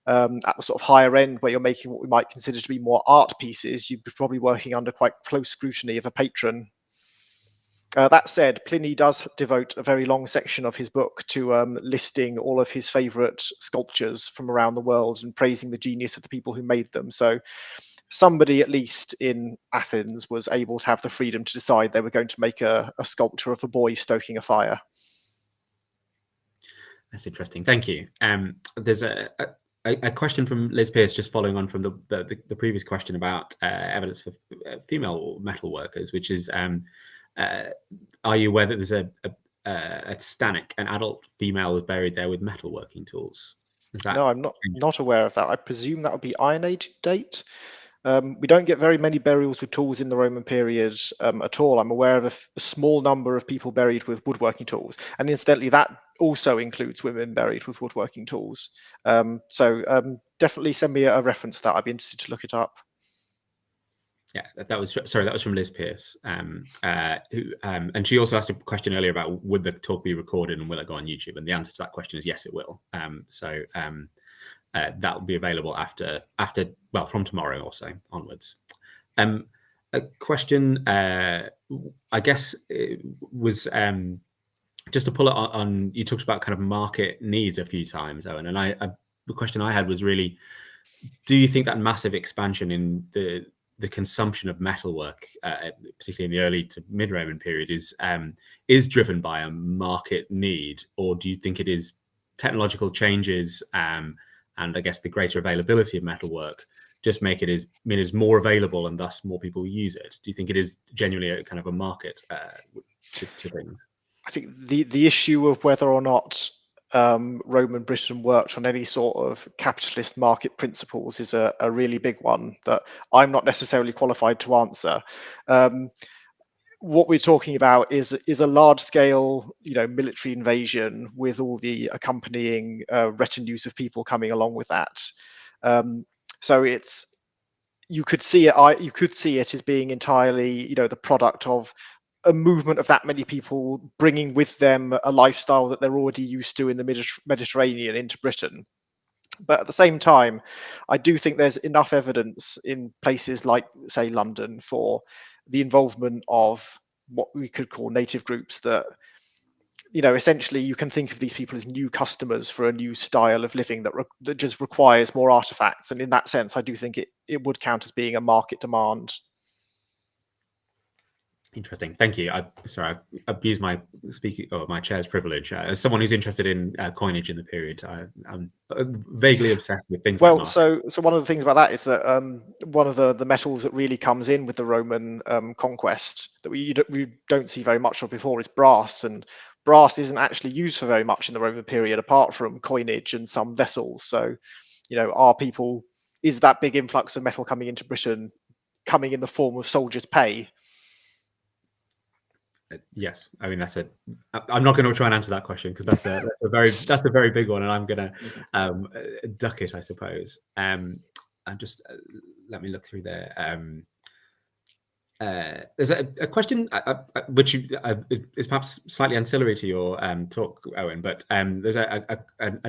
at the sort of higher end where you're making what we might consider to be more art pieces, you'd be probably working under quite close scrutiny of a patron. That said, Pliny does devote a very long section of his book to listing all of his favorite sculptures from around the world and praising the genius of the people who made them. So somebody, at least in Athens, was able to have the freedom to decide they were going to make a sculpture of a boy stoking a fire. That's interesting. Thank you. There's a question from Liz Pierce, just following on from the previous question about evidence for female metal workers, which is, are you aware that there's a Stanic, an adult female, was buried there with metalworking tools? Is that? No, I'm not aware of that. I presume that would be Iron Age date. We don't get very many burials with tools in the Roman period at all. I'm aware of a small number of people buried with woodworking tools. And incidentally, that also includes women buried with woodworking tools. So definitely send me a reference to that. I'd be interested to look it up. Yeah, that was from Liz Pierce, and she also asked a question earlier about would the talk be recorded and will it go on YouTube? And the answer to that question is yes, it will. That will be available from tomorrow or so onwards. A question, I guess, was just to pull it on. You talked about kind of market needs a few times, Owen, and the question I had was really, do you think that massive expansion in the consumption of metalwork, particularly in the early to mid-Roman period, is driven by a market need, or do you think it is technological changes and I guess the greater availability of metalwork just make it is more available and thus more people use it? Do you think it is genuinely a kind of a market to things? I think the issue of whether or not Roman Britain worked on any sort of capitalist market principles is a really big one that I'm not necessarily qualified to answer. What we're talking about is a large scale, military invasion with all the accompanying retinues of people coming along with that. So you could see it as being entirely, the product of a movement of that many people bringing with them a lifestyle that they're already used to in the Mediterranean into Britain. But at the same time, I do think there's enough evidence in places like, say, London for the involvement of what we could call native groups that, essentially you can think of these people as new customers for a new style of living that just requires more artifacts. And in that sense, I do think it would count as being a market demand. Interesting. Thank you. I abused my my chair's privilege. As someone who's interested in coinage in the period, I'm vaguely obsessed with things like markets. So one of the things about that is that one of the metals that really comes in with the Roman conquest that we don't see very much of before is brass, and brass isn't actually used for very much in the Roman period apart from coinage and some vessels. So, is that big influx of metal coming into Britain coming in the form of soldiers' pay? Yes, I mean I'm not going to try and answer that question because that's a very big one, and I'm going to duck it, I suppose. And just let me look through there. There's a question which is perhaps slightly ancillary to your talk, Owen, but there's a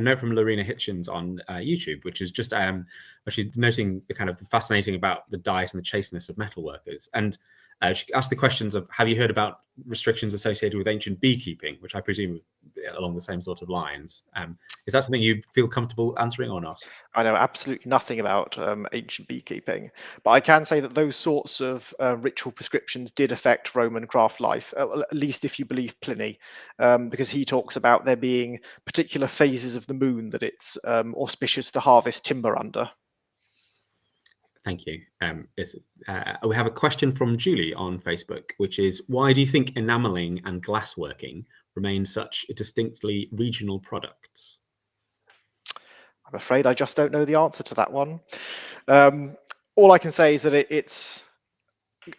note from Lorena Hitchens on YouTube, which is just actually noting the kind of fascinating about the diet and the chasteness of metalworkers. And she asked the questions of, have you heard about restrictions associated with ancient beekeeping, which I presume along the same sort of lines. Is that something you feel comfortable answering or not? I know absolutely nothing about ancient beekeeping, but I can say that those sorts of ritual prescriptions did affect Roman craft life, at least if you believe Pliny, because he talks about there being particular phases of the moon that it's auspicious to harvest timber under. Thank you. We have a question from Julie on Facebook, which is, why do you think enameling and glassworking remain such distinctly regional products? I'm afraid I just don't know the answer to that one. All I can say is that it's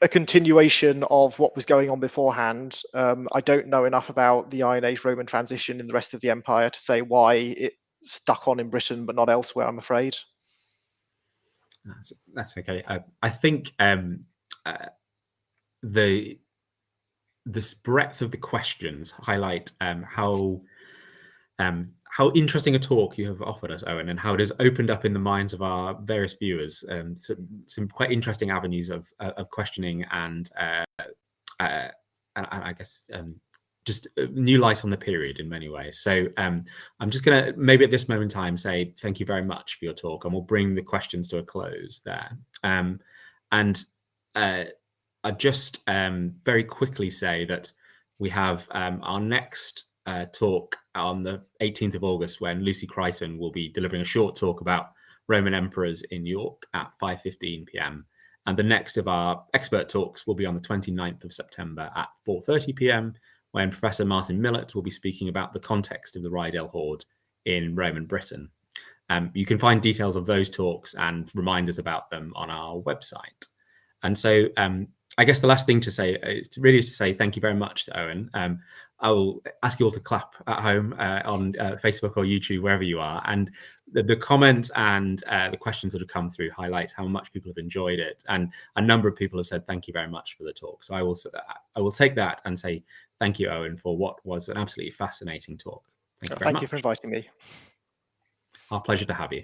a continuation of what was going on beforehand. I don't know enough about the Iron Age Roman transition in the rest of the empire to say why it stuck on in Britain but not elsewhere, I'm afraid. That's okay. I think this breadth of the questions highlight how interesting a talk you have offered us, Owen, and how it has opened up in the minds of our various viewers some quite interesting avenues of questioning and I guess just new light on the period in many ways. So I'm just going to maybe at this moment in time say thank you very much for your talk, and we'll bring the questions to a close there. I just very quickly say that we have our next talk on the 18th of August, when Lucy Crichton will be delivering a short talk about Roman emperors in York at 5:15 p.m. And the next of our expert talks will be on the 29th of September at 4:30 p.m, when Professor Martin Millett will be speaking about the context of the Rydale Horde in Roman Britain. You can find details of those talks and reminders about them on our website. And so I guess the last thing to say is to say thank you very much to Owen. I will ask you all to clap at home on Facebook or YouTube, wherever you are. And the comments and the questions that have come through highlight how much people have enjoyed it. And a number of people have said, thank you very much for the talk. So I will take that and say, thank you, Owen, for what was an absolutely fascinating talk. Thank you very Thank much. you for inviting me. Our pleasure to have you.